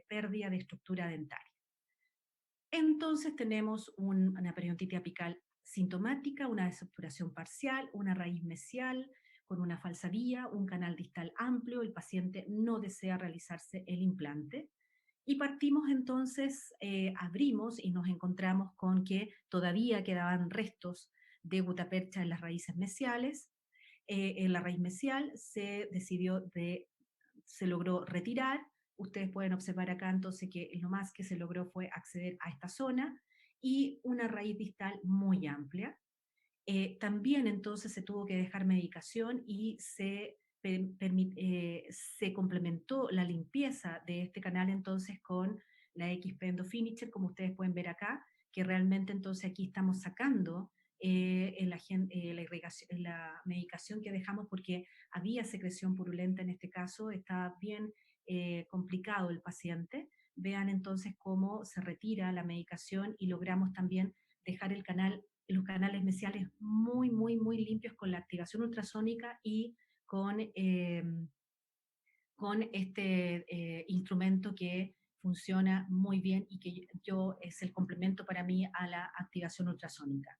pérdida de estructura dentaria. Entonces tenemos una periodontitis apical sintomática, una desobturación parcial, una raíz mesial con una falsa vía, un canal distal amplio, el paciente no desea realizarse el implante. Y partimos entonces, abrimos y nos encontramos con que todavía quedaban restos de gutapercha en las raíces mesiales. En la raíz mesial se logró retirar. Ustedes pueden observar acá entonces que lo más que se logró fue acceder a esta zona y una raíz distal muy amplia. También entonces se tuvo que dejar medicación y se complementó la limpieza de este canal entonces con la XP Endofinisher, como ustedes pueden ver acá, que realmente entonces aquí estamos sacando la medicación que dejamos porque había secreción purulenta en este caso, estaba bien complicado el paciente. Vean entonces cómo se retira la medicación y logramos también dejar los canales mesiales muy, muy, muy limpios con la activación ultrasónica y con este instrumento que funciona muy bien y que yo es el complemento para mí a la activación ultrasónica.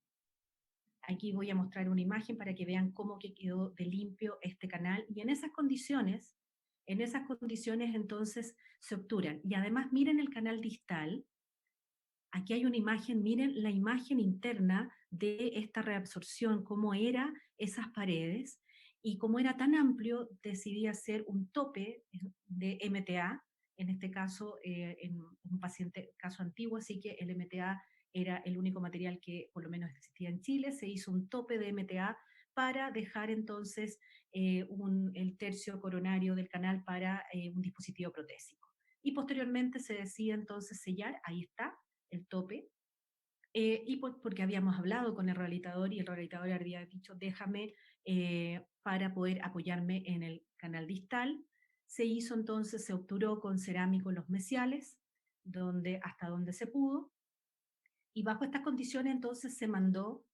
Aquí voy a mostrar una imagen para que vean cómo que quedó de limpio este canal y en esas condiciones entonces se obturan. Y además miren el canal distal, aquí hay una imagen, miren la imagen interna de esta reabsorción, cómo eran esas paredes, Y como era tan amplio, decidí hacer un tope de MTA, en este caso, en un paciente, caso antiguo, así que el MTA era el único material que por lo menos existía en Chile, se hizo un tope de MTA para dejar entonces el tercio coronario del canal para un dispositivo protésico. Y posteriormente se decide entonces sellar, ahí está, el tope, porque habíamos hablado con el rehabilitador y el rehabilitador había dicho, déjame para poder apoyarme en el canal distal. Se hizo entonces, se obturó con cerámico los mesiales, hasta donde se pudo, y bajo estas condiciones entonces se mandó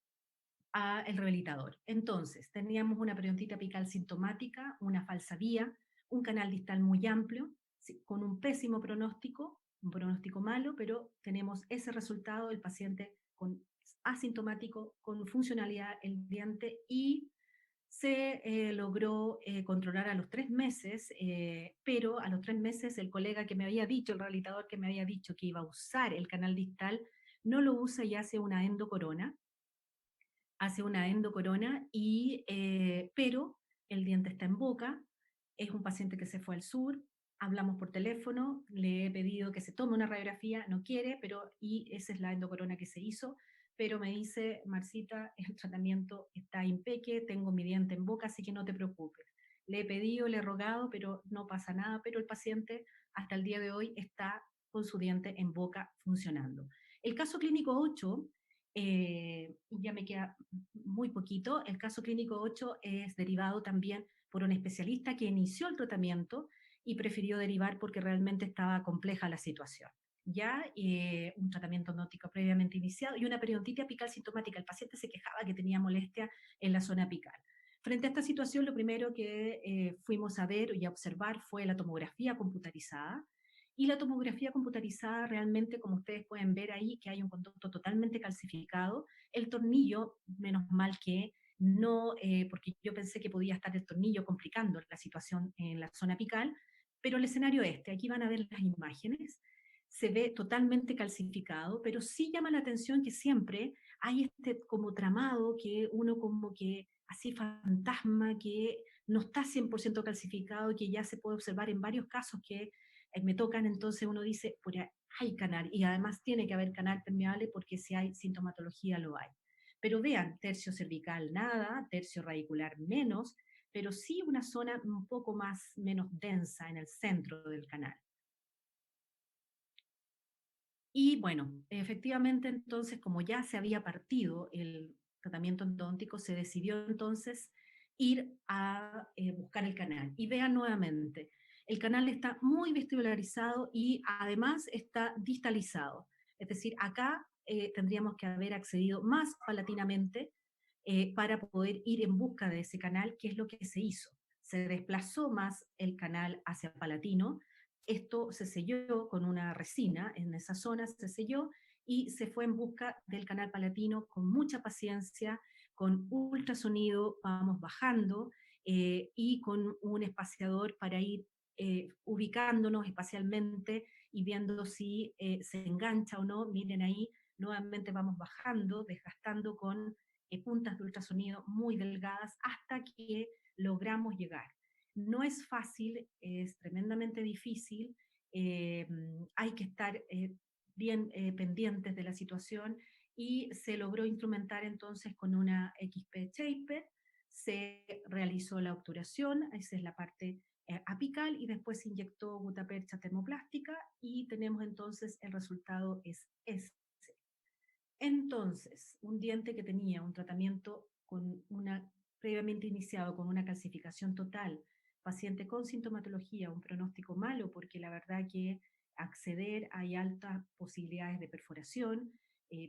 a el rehabilitador. Entonces, teníamos una periodontita apical sintomática, una falsa vía, un canal distal muy amplio, sí, con un pésimo pronóstico, un pronóstico malo, pero tenemos ese resultado, el paciente con asintomático, con funcionalidad el diente, y se logró controlar a los 3 meses, pero a los 3 meses el colega que me había dicho, el rehabilitador que me había dicho que iba a usar el canal distal, no lo usa y hace una endocorona, pero el diente está en boca, es un paciente que se fue al sur, hablamos por teléfono, le he pedido que se tome una radiografía, no quiere, y esa es la endocorona que se hizo, pero me dice, Marcita, el tratamiento está impeque, tengo mi diente en boca, así que no te preocupes. Le he pedido, le he rogado, pero no pasa nada, pero el paciente hasta el día de hoy está con su diente en boca funcionando. El caso clínico 8, ya me queda muy poquito. El caso clínico 8 es derivado también por un especialista que inició el tratamiento y prefirió derivar porque realmente estaba compleja la situación. Ya un tratamiento nótico previamente iniciado y una periodontitis apical sintomática. El paciente se quejaba que tenía molestia en la zona apical. Frente a esta situación, lo primero que fuimos a ver y a observar fue la tomografía computarizada, y la tomografía computarizada realmente, como ustedes pueden ver ahí, que hay un conducto totalmente calcificado. El tornillo, menos mal que no, porque yo pensé que podía estar el tornillo complicando la situación en la zona apical, pero el escenario aquí van a ver las imágenes, se ve totalmente calcificado, pero sí llama la atención que siempre hay este como tramado, que uno como que así fantasma, que no está 100% calcificado, que ya se puede observar en varios casos que me tocan, entonces uno dice, por ahí hay canal, y además tiene que haber canal permeable porque si hay sintomatología lo hay. Pero vean, tercio cervical nada, tercio radicular menos, pero sí una zona un poco más, menos densa en el centro del canal. Y bueno, efectivamente entonces, como ya se había partido el tratamiento endodóntico, se decidió entonces ir a buscar el canal. Y vean nuevamente, el canal está muy vestibularizado y además está distalizado. Es decir, acá tendríamos que haber accedido más paulatinamente para poder ir en busca de ese canal, que es lo que se hizo. Se desplazó más el canal hacia palatino, esto se selló con una resina, en esa zona se selló y se fue en busca del canal palatino con mucha paciencia, con ultrasonido, vamos bajando y con un espaciador para ir ubicándonos espacialmente y viendo si se engancha o no. Miren ahí, nuevamente vamos bajando, desgastando con puntas de ultrasonido muy delgadas hasta que logramos llegar. No es fácil, es tremendamente difícil, eh, hay que estar bien pendientes de la situación y se logró instrumentar entonces con una XP Shaper, se realizó la obturación, esa es la parte apical, y después se inyectó gutapercha termoplástica y tenemos entonces el resultado es ese. Entonces, un diente que tenía un tratamiento previamente iniciado con una calcificación total, paciente con sintomatología, un pronóstico malo, porque la verdad que acceder hay altas posibilidades de perforación,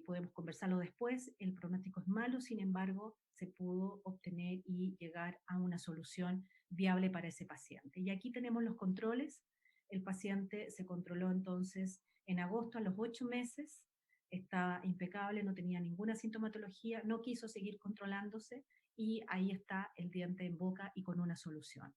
podemos conversarlo después, el pronóstico es malo, sin embargo, se pudo obtener y llegar a una solución viable para ese paciente. Y aquí tenemos los controles, el paciente se controló entonces en agosto a los 8 meses, estaba impecable, no tenía ninguna sintomatología, no quiso seguir controlándose y ahí está el diente en boca y con una solución.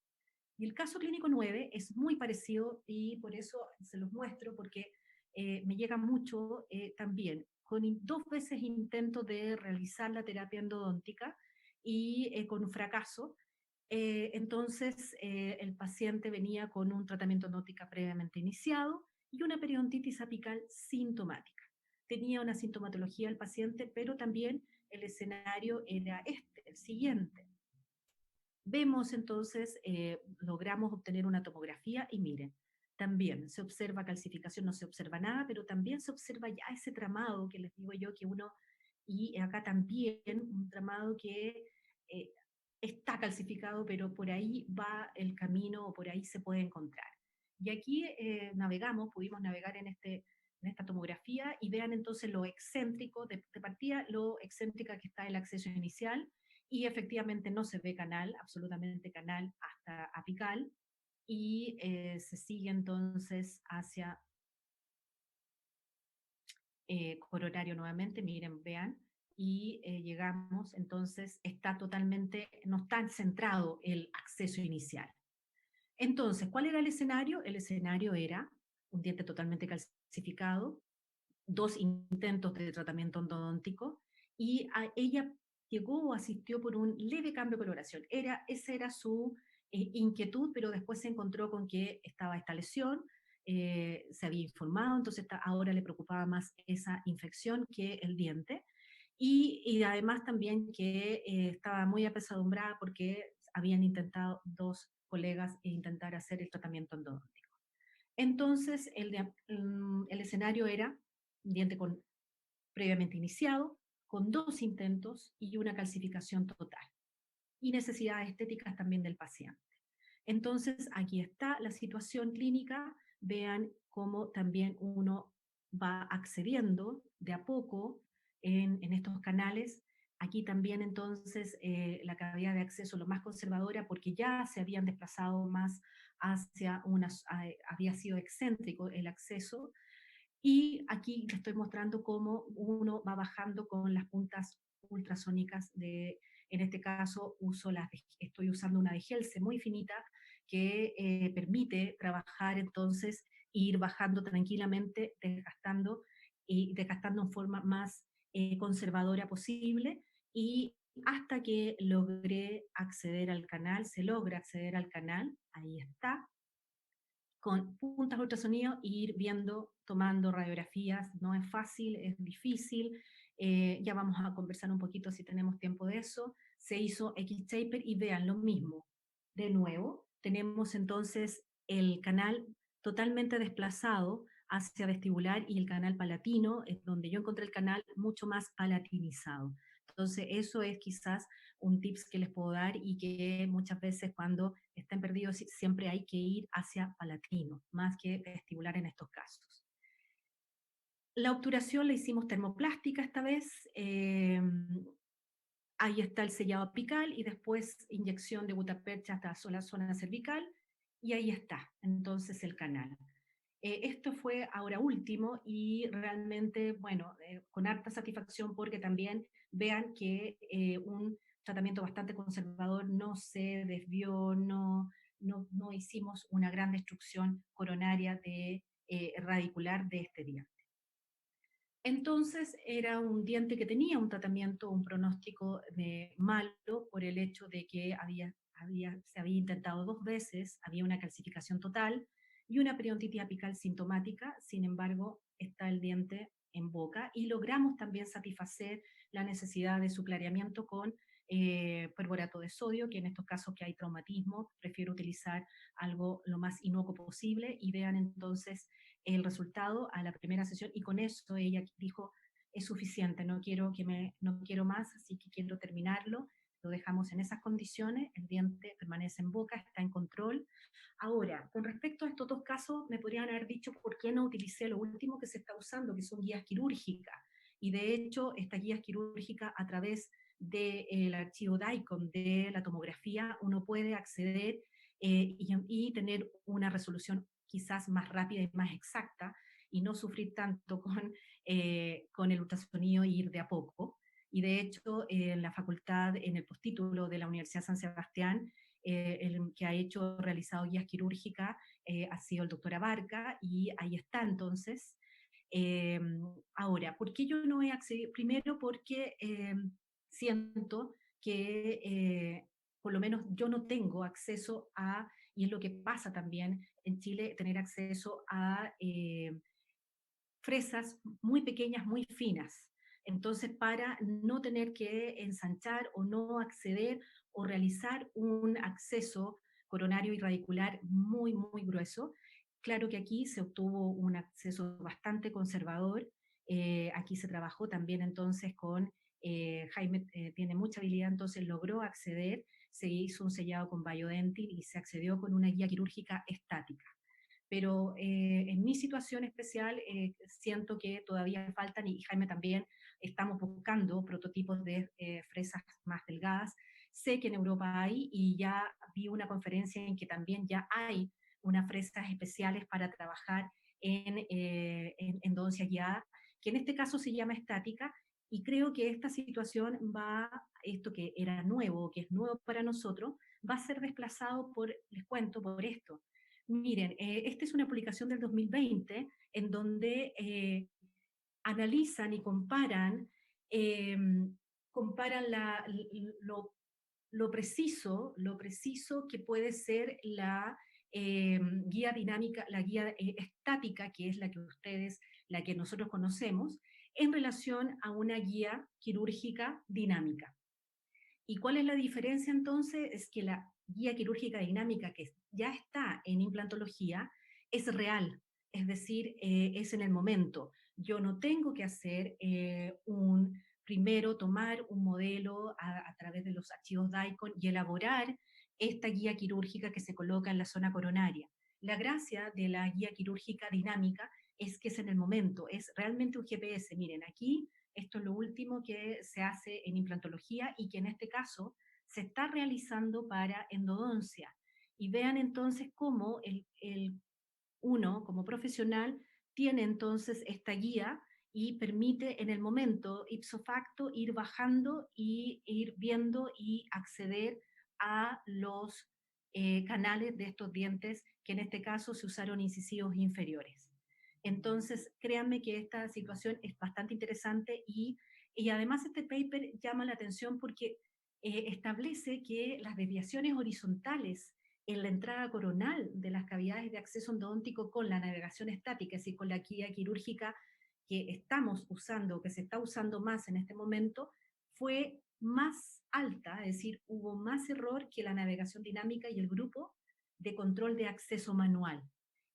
Y el caso clínico 9 es muy parecido y por eso se los muestro, porque me llega mucho también, con 2 veces intento de realizar la terapia endodóntica y con un fracaso, Entonces, el paciente venía con un tratamiento endodóntica previamente iniciado y una periodontitis apical sintomática. Tenía una sintomatología el paciente, pero también el escenario era este, el siguiente. Vemos entonces, logramos obtener una tomografía y miren, también se observa calcificación, no se observa nada, pero también se observa ya ese tramado que les digo yo que uno, y acá también un tramado que eh, está calcificado, pero por ahí va el camino o por ahí se puede encontrar. Y aquí navegamos, pudimos navegar en esta tomografía y vean entonces lo excéntrico, de partida lo excéntrica que está el acceso inicial, y efectivamente no se ve canal, absolutamente canal hasta apical, y se sigue entonces hacia coronario nuevamente, miren, vean, y llegamos, entonces está totalmente, no está centrado el acceso inicial. Entonces, ¿cuál era el escenario? El escenario era un diente totalmente calcificado, dos intentos de tratamiento endodóntico, y ella llegó o asistió por un leve cambio de coloración. Esa era su inquietud, pero después se encontró con que estaba esta lesión, se había informado, entonces ahora le preocupaba más esa infección que el diente. Y además también que estaba muy apesadumbrada porque habían intentado dos colegas intentar hacer el tratamiento endodóntico. Entonces, el escenario era un diente previamente iniciado, con dos intentos y una calcificación total, y necesidades estéticas también del paciente. Entonces, aquí está la situación clínica, vean cómo también uno va accediendo de a poco en estos canales. Aquí también entonces la cavidad de acceso lo más conservadora porque ya se habían desplazado más hacia había sido excéntrico el acceso, y aquí les estoy mostrando cómo uno va bajando con las puntas ultrasónicas en este caso estoy usando una de Helse muy finita que permite trabajar entonces, ir bajando tranquilamente, desgastando y desgastando en forma más conservadora posible, y hasta que logré acceder al canal, se logra acceder al canal, ahí está, con puntas de ultrasonido e ir viendo, tomando radiografías. No es fácil, es difícil. Ya vamos a conversar un poquito si tenemos tiempo de eso. Se hizo X-Taper y vean lo mismo. De nuevo, tenemos entonces el canal totalmente desplazado hacia vestibular y el canal palatino, es donde yo encontré el canal mucho más palatinizado. Entonces, eso es quizás un tips que les puedo dar, y que muchas veces cuando estén perdidos siempre hay que ir hacia palatino, más que vestibular en estos casos. La obturación la hicimos termoplástica esta vez, ahí está el sellado apical y después inyección de gutapercha hasta la zona cervical, y ahí está entonces el canal. Esto fue ahora último y realmente, bueno, con harta satisfacción porque también vean que un tratamiento bastante conservador no se desvió, no hicimos una gran destrucción coronaria radicular de este diente. Entonces era un diente que tenía un tratamiento, un pronóstico de malo por el hecho de que se había intentado dos veces, había una calcificación total y una periodontitis apical sintomática. Sin embargo, está el diente en boca y logramos también satisfacer la necesidad de su clareamiento con perborato de sodio, que en estos casos que hay traumatismo, prefiero utilizar algo lo más inocuo posible, y vean entonces el resultado a la primera sesión, y con eso ella dijo, es suficiente, no quiero más, así que quiero terminarlo. Lo dejamos en esas condiciones, el diente permanece en boca, está en control. Ahora, con respecto a estos dos casos, me podrían haber dicho por qué no utilicé lo último que se está usando, que son guías quirúrgicas. Y de hecho, estas guías quirúrgicas, a través del archivo DICOM de la tomografía, uno puede acceder y tener una resolución quizás más rápida y más exacta, y no sufrir tanto con el ultrasonido y ir de a poco. Y de hecho, en la facultad, en el postítulo de la Universidad San Sebastián, el que realizado guías quirúrgicas, ha sido el doctor Abarca, y ahí está entonces. Eh, Ahora, ¿por qué yo no he accedido? Primero porque siento que por lo menos yo no tengo acceso a, y es lo que pasa también en Chile, tener acceso a fresas muy pequeñas, muy finas. Entonces, para no tener que ensanchar o no acceder o realizar un acceso coronario y radicular muy, muy grueso, claro que aquí se obtuvo un acceso bastante conservador. Aquí se trabajó también entonces con Jaime, tiene mucha habilidad, entonces logró acceder, se hizo un sellado con Biodentin y se accedió con una guía quirúrgica estática, pero en mi situación especial siento que todavía faltan, y Jaime también, estamos buscando prototipos de fresas más delgadas. Sé que en Europa hay, y ya vi una conferencia en que también ya hay unas fresas especiales para trabajar en endodoncia guiada, que en este caso se llama estática, y creo que esta situación va, esto que era nuevo, que es nuevo para nosotros, va a ser desplazado por, les cuento, por esto. Miren, esta es una publicación del 2020 en donde analizan y comparan, eh, comparan lo preciso que puede ser la guía dinámica, la guía estática, que es la que ustedes, la que nosotros conocemos, en relación a una guía quirúrgica dinámica. ¿Y cuál es la diferencia entonces? Es que la guía quirúrgica dinámica que ya está en implantología es real, es decir, es en el momento. Yo no tengo que hacer primero tomar un modelo a través de los archivos DICOM y elaborar esta guía quirúrgica que se coloca en la zona coronaria. La gracia de la guía quirúrgica dinámica es que es en el momento, es realmente un GPS. Miren, aquí esto es lo último que se hace en implantología y que en este caso se está realizando para endodoncia. Y vean entonces cómo uno como profesional tiene entonces esta guía y permite en el momento, ipso facto, ir bajando y ir viendo y acceder a los canales de estos dientes que en este caso se usaron incisivos inferiores. Entonces, créanme que esta situación es bastante interesante, y además este paper llama la atención porque establece que las desviaciones horizontales en la entrada coronal de las cavidades de acceso endodóntico con la navegación estática, es decir, con la guía quirúrgica que estamos usando, que se está usando más en este momento, fue más alta, es decir, hubo más error que la navegación dinámica y el grupo de control de acceso manual.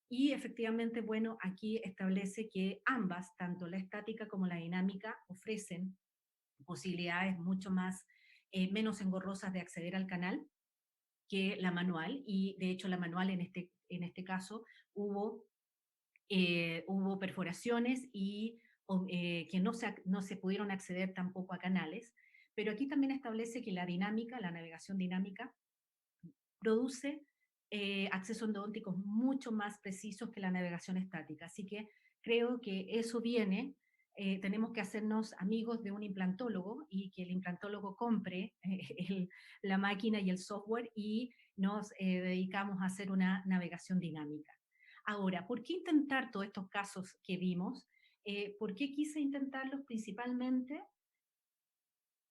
Y efectivamente, bueno, aquí establece que ambas, tanto la estática como la dinámica, ofrecen posibilidades mucho más, menos engorrosas de acceder al canal que la manual, y de hecho la manual en este caso hubo perforaciones y que no se pudieron acceder tampoco a canales, pero aquí también establece que la dinámica, la navegación dinámica, produce accesos endodónticos mucho más precisos que la navegación estática. Así que creo que eso viene, tenemos que hacernos amigos de un implantólogo y que el implantólogo compre la máquina y el software, y nos dedicamos a hacer una navegación dinámica. Ahora, ¿por qué intentar todos estos casos que vimos? ¿Por qué quise intentarlos principalmente?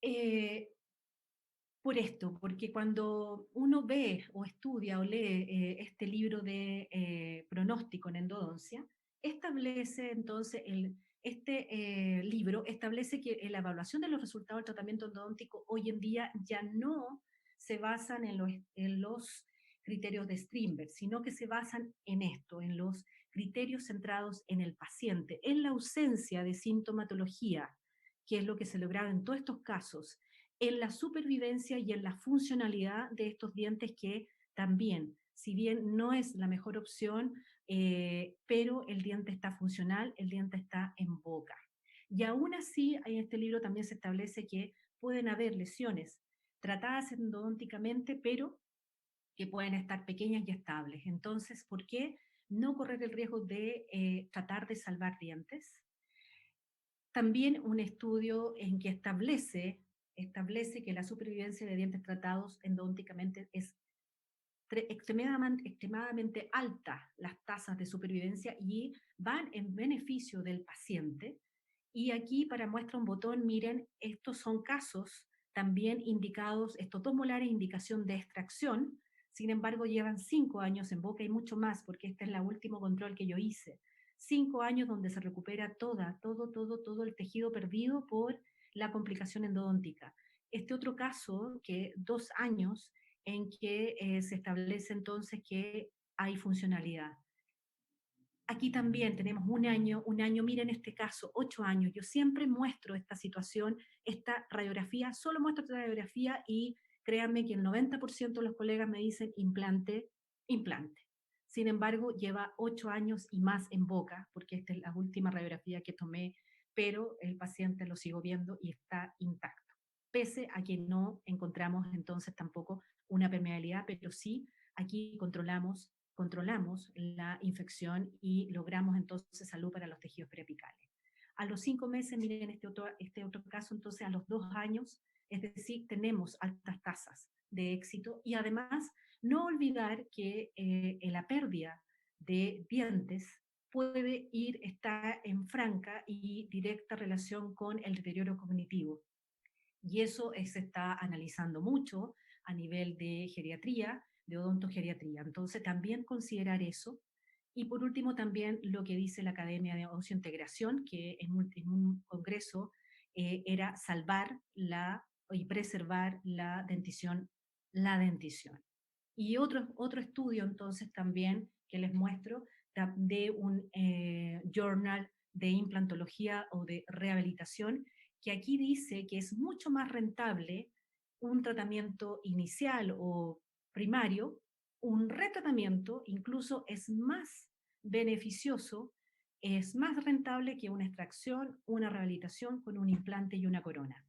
Eh, por esto, porque cuando uno ve o estudia o lee este libro de pronóstico en endodoncia, establece entonces, este libro establece que la evaluación de los resultados del tratamiento endodóntico hoy en día ya no se basan en los criterios de Strindberg, sino que se basan en esto, en los criterios centrados en el paciente, en la ausencia de sintomatología, que es lo que se lograba en todos estos casos, en la supervivencia y en la funcionalidad de estos dientes, que también, si bien no es la mejor opción, pero el diente está funcional, el diente está en boca. Y aún así, en este libro también se establece que pueden haber lesiones tratadas endodónticamente, pero que pueden estar pequeñas y estables. Entonces, ¿por qué no correr el riesgo de tratar de salvar dientes? También un estudio en que establece que la supervivencia de dientes tratados endodónticamente es extremadamente alta, las tasas de supervivencia, y van en beneficio del paciente. Y aquí, para muestra un botón, miren, estos son casos también indicados, estos 2 molares, indicación de extracción, sin embargo llevan 5 años en boca y mucho más, porque este es el último control que yo hice. 5 años donde se recupera todo el tejido perdido por la complicación endodóntica. Este otro caso, que 2 años en que se establece entonces que hay funcionalidad. Aquí también tenemos un año, miren este caso, 8 años. Yo siempre muestro esta situación, esta radiografía, solo muestro esta radiografía y créanme que el 90% de los colegas me dicen implante, implante. Sin embargo, lleva 8 años y más en boca, porque esta es la última radiografía que tomé, pero el paciente lo sigo viendo y está intacto. Pese a que no encontramos entonces tampoco una permeabilidad, pero sí aquí controlamos la infección y logramos entonces salud para los tejidos periapicales. A los 5 meses, miren este otro caso, entonces a los 2 años, es decir, tenemos altas tasas de éxito y además no olvidar que la pérdida de dientes puede estar en franca y directa relación con el deterioro cognitivo. Y eso se está analizando mucho a nivel de geriatría, de odontogeriatría. Entonces, también considerar eso. Y por último, también lo que dice la Academia de Odontología, que en un congreso era salvar y preservar la dentición. Y otro estudio, entonces, también que les muestro, de un journal de implantología o de rehabilitación, que aquí dice que es mucho más rentable un tratamiento inicial o primario, un retratamiento incluso es más beneficioso, es más rentable que una extracción, una rehabilitación con un implante y una corona.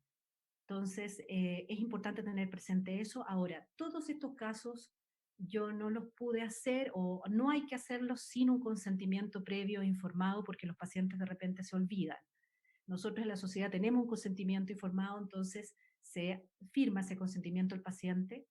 Entonces, es importante tener presente eso. Ahora, todos estos casos yo no los pude hacer o no hay que hacerlos sin un consentimiento previo e informado porque los pacientes de repente se olvidan. Nosotros en la sociedad tenemos un consentimiento informado, entonces se firma ese consentimiento al paciente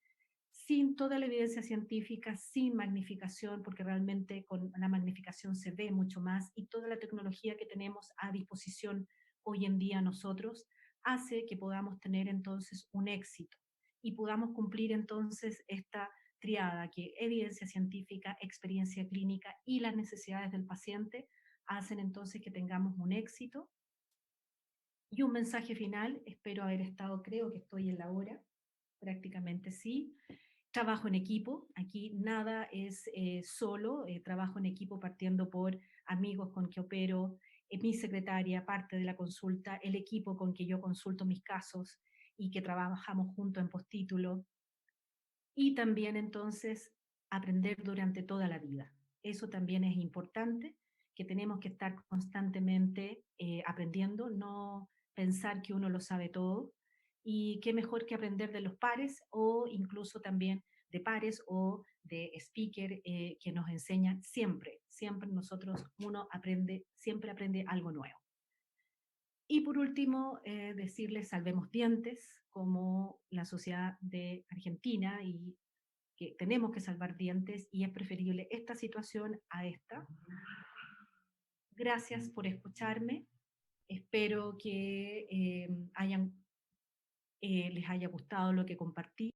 sin toda la evidencia científica, sin magnificación, porque realmente con la magnificación se ve mucho más y toda la tecnología que tenemos a disposición hoy en día nosotros hace que podamos tener entonces un éxito y podamos cumplir entonces esta triada que evidencia científica, experiencia clínica y las necesidades del paciente hacen entonces que tengamos un éxito. Y un mensaje final, espero haber estado, creo que estoy en la hora, prácticamente sí. Trabajo en equipo, aquí nada es solo, trabajo en equipo partiendo por amigos con que opero, mi secretaria, parte de la consulta, el equipo con que yo consulto mis casos y que trabajamos juntos en postítulo, y también entonces aprender durante toda la vida. Eso también es importante, que tenemos que estar constantemente aprendiendo, no pensar que uno lo sabe todo, y qué mejor que aprender de los pares o incluso también de pares o de speaker que nos enseñan siempre, siempre nosotros, uno aprende, siempre aprende algo nuevo. Y por último, decirles salvemos dientes como la sociedad de Argentina y que tenemos que salvar dientes y es preferible esta situación a esta. Gracias por escucharme. Espero que les haya gustado lo que compartí.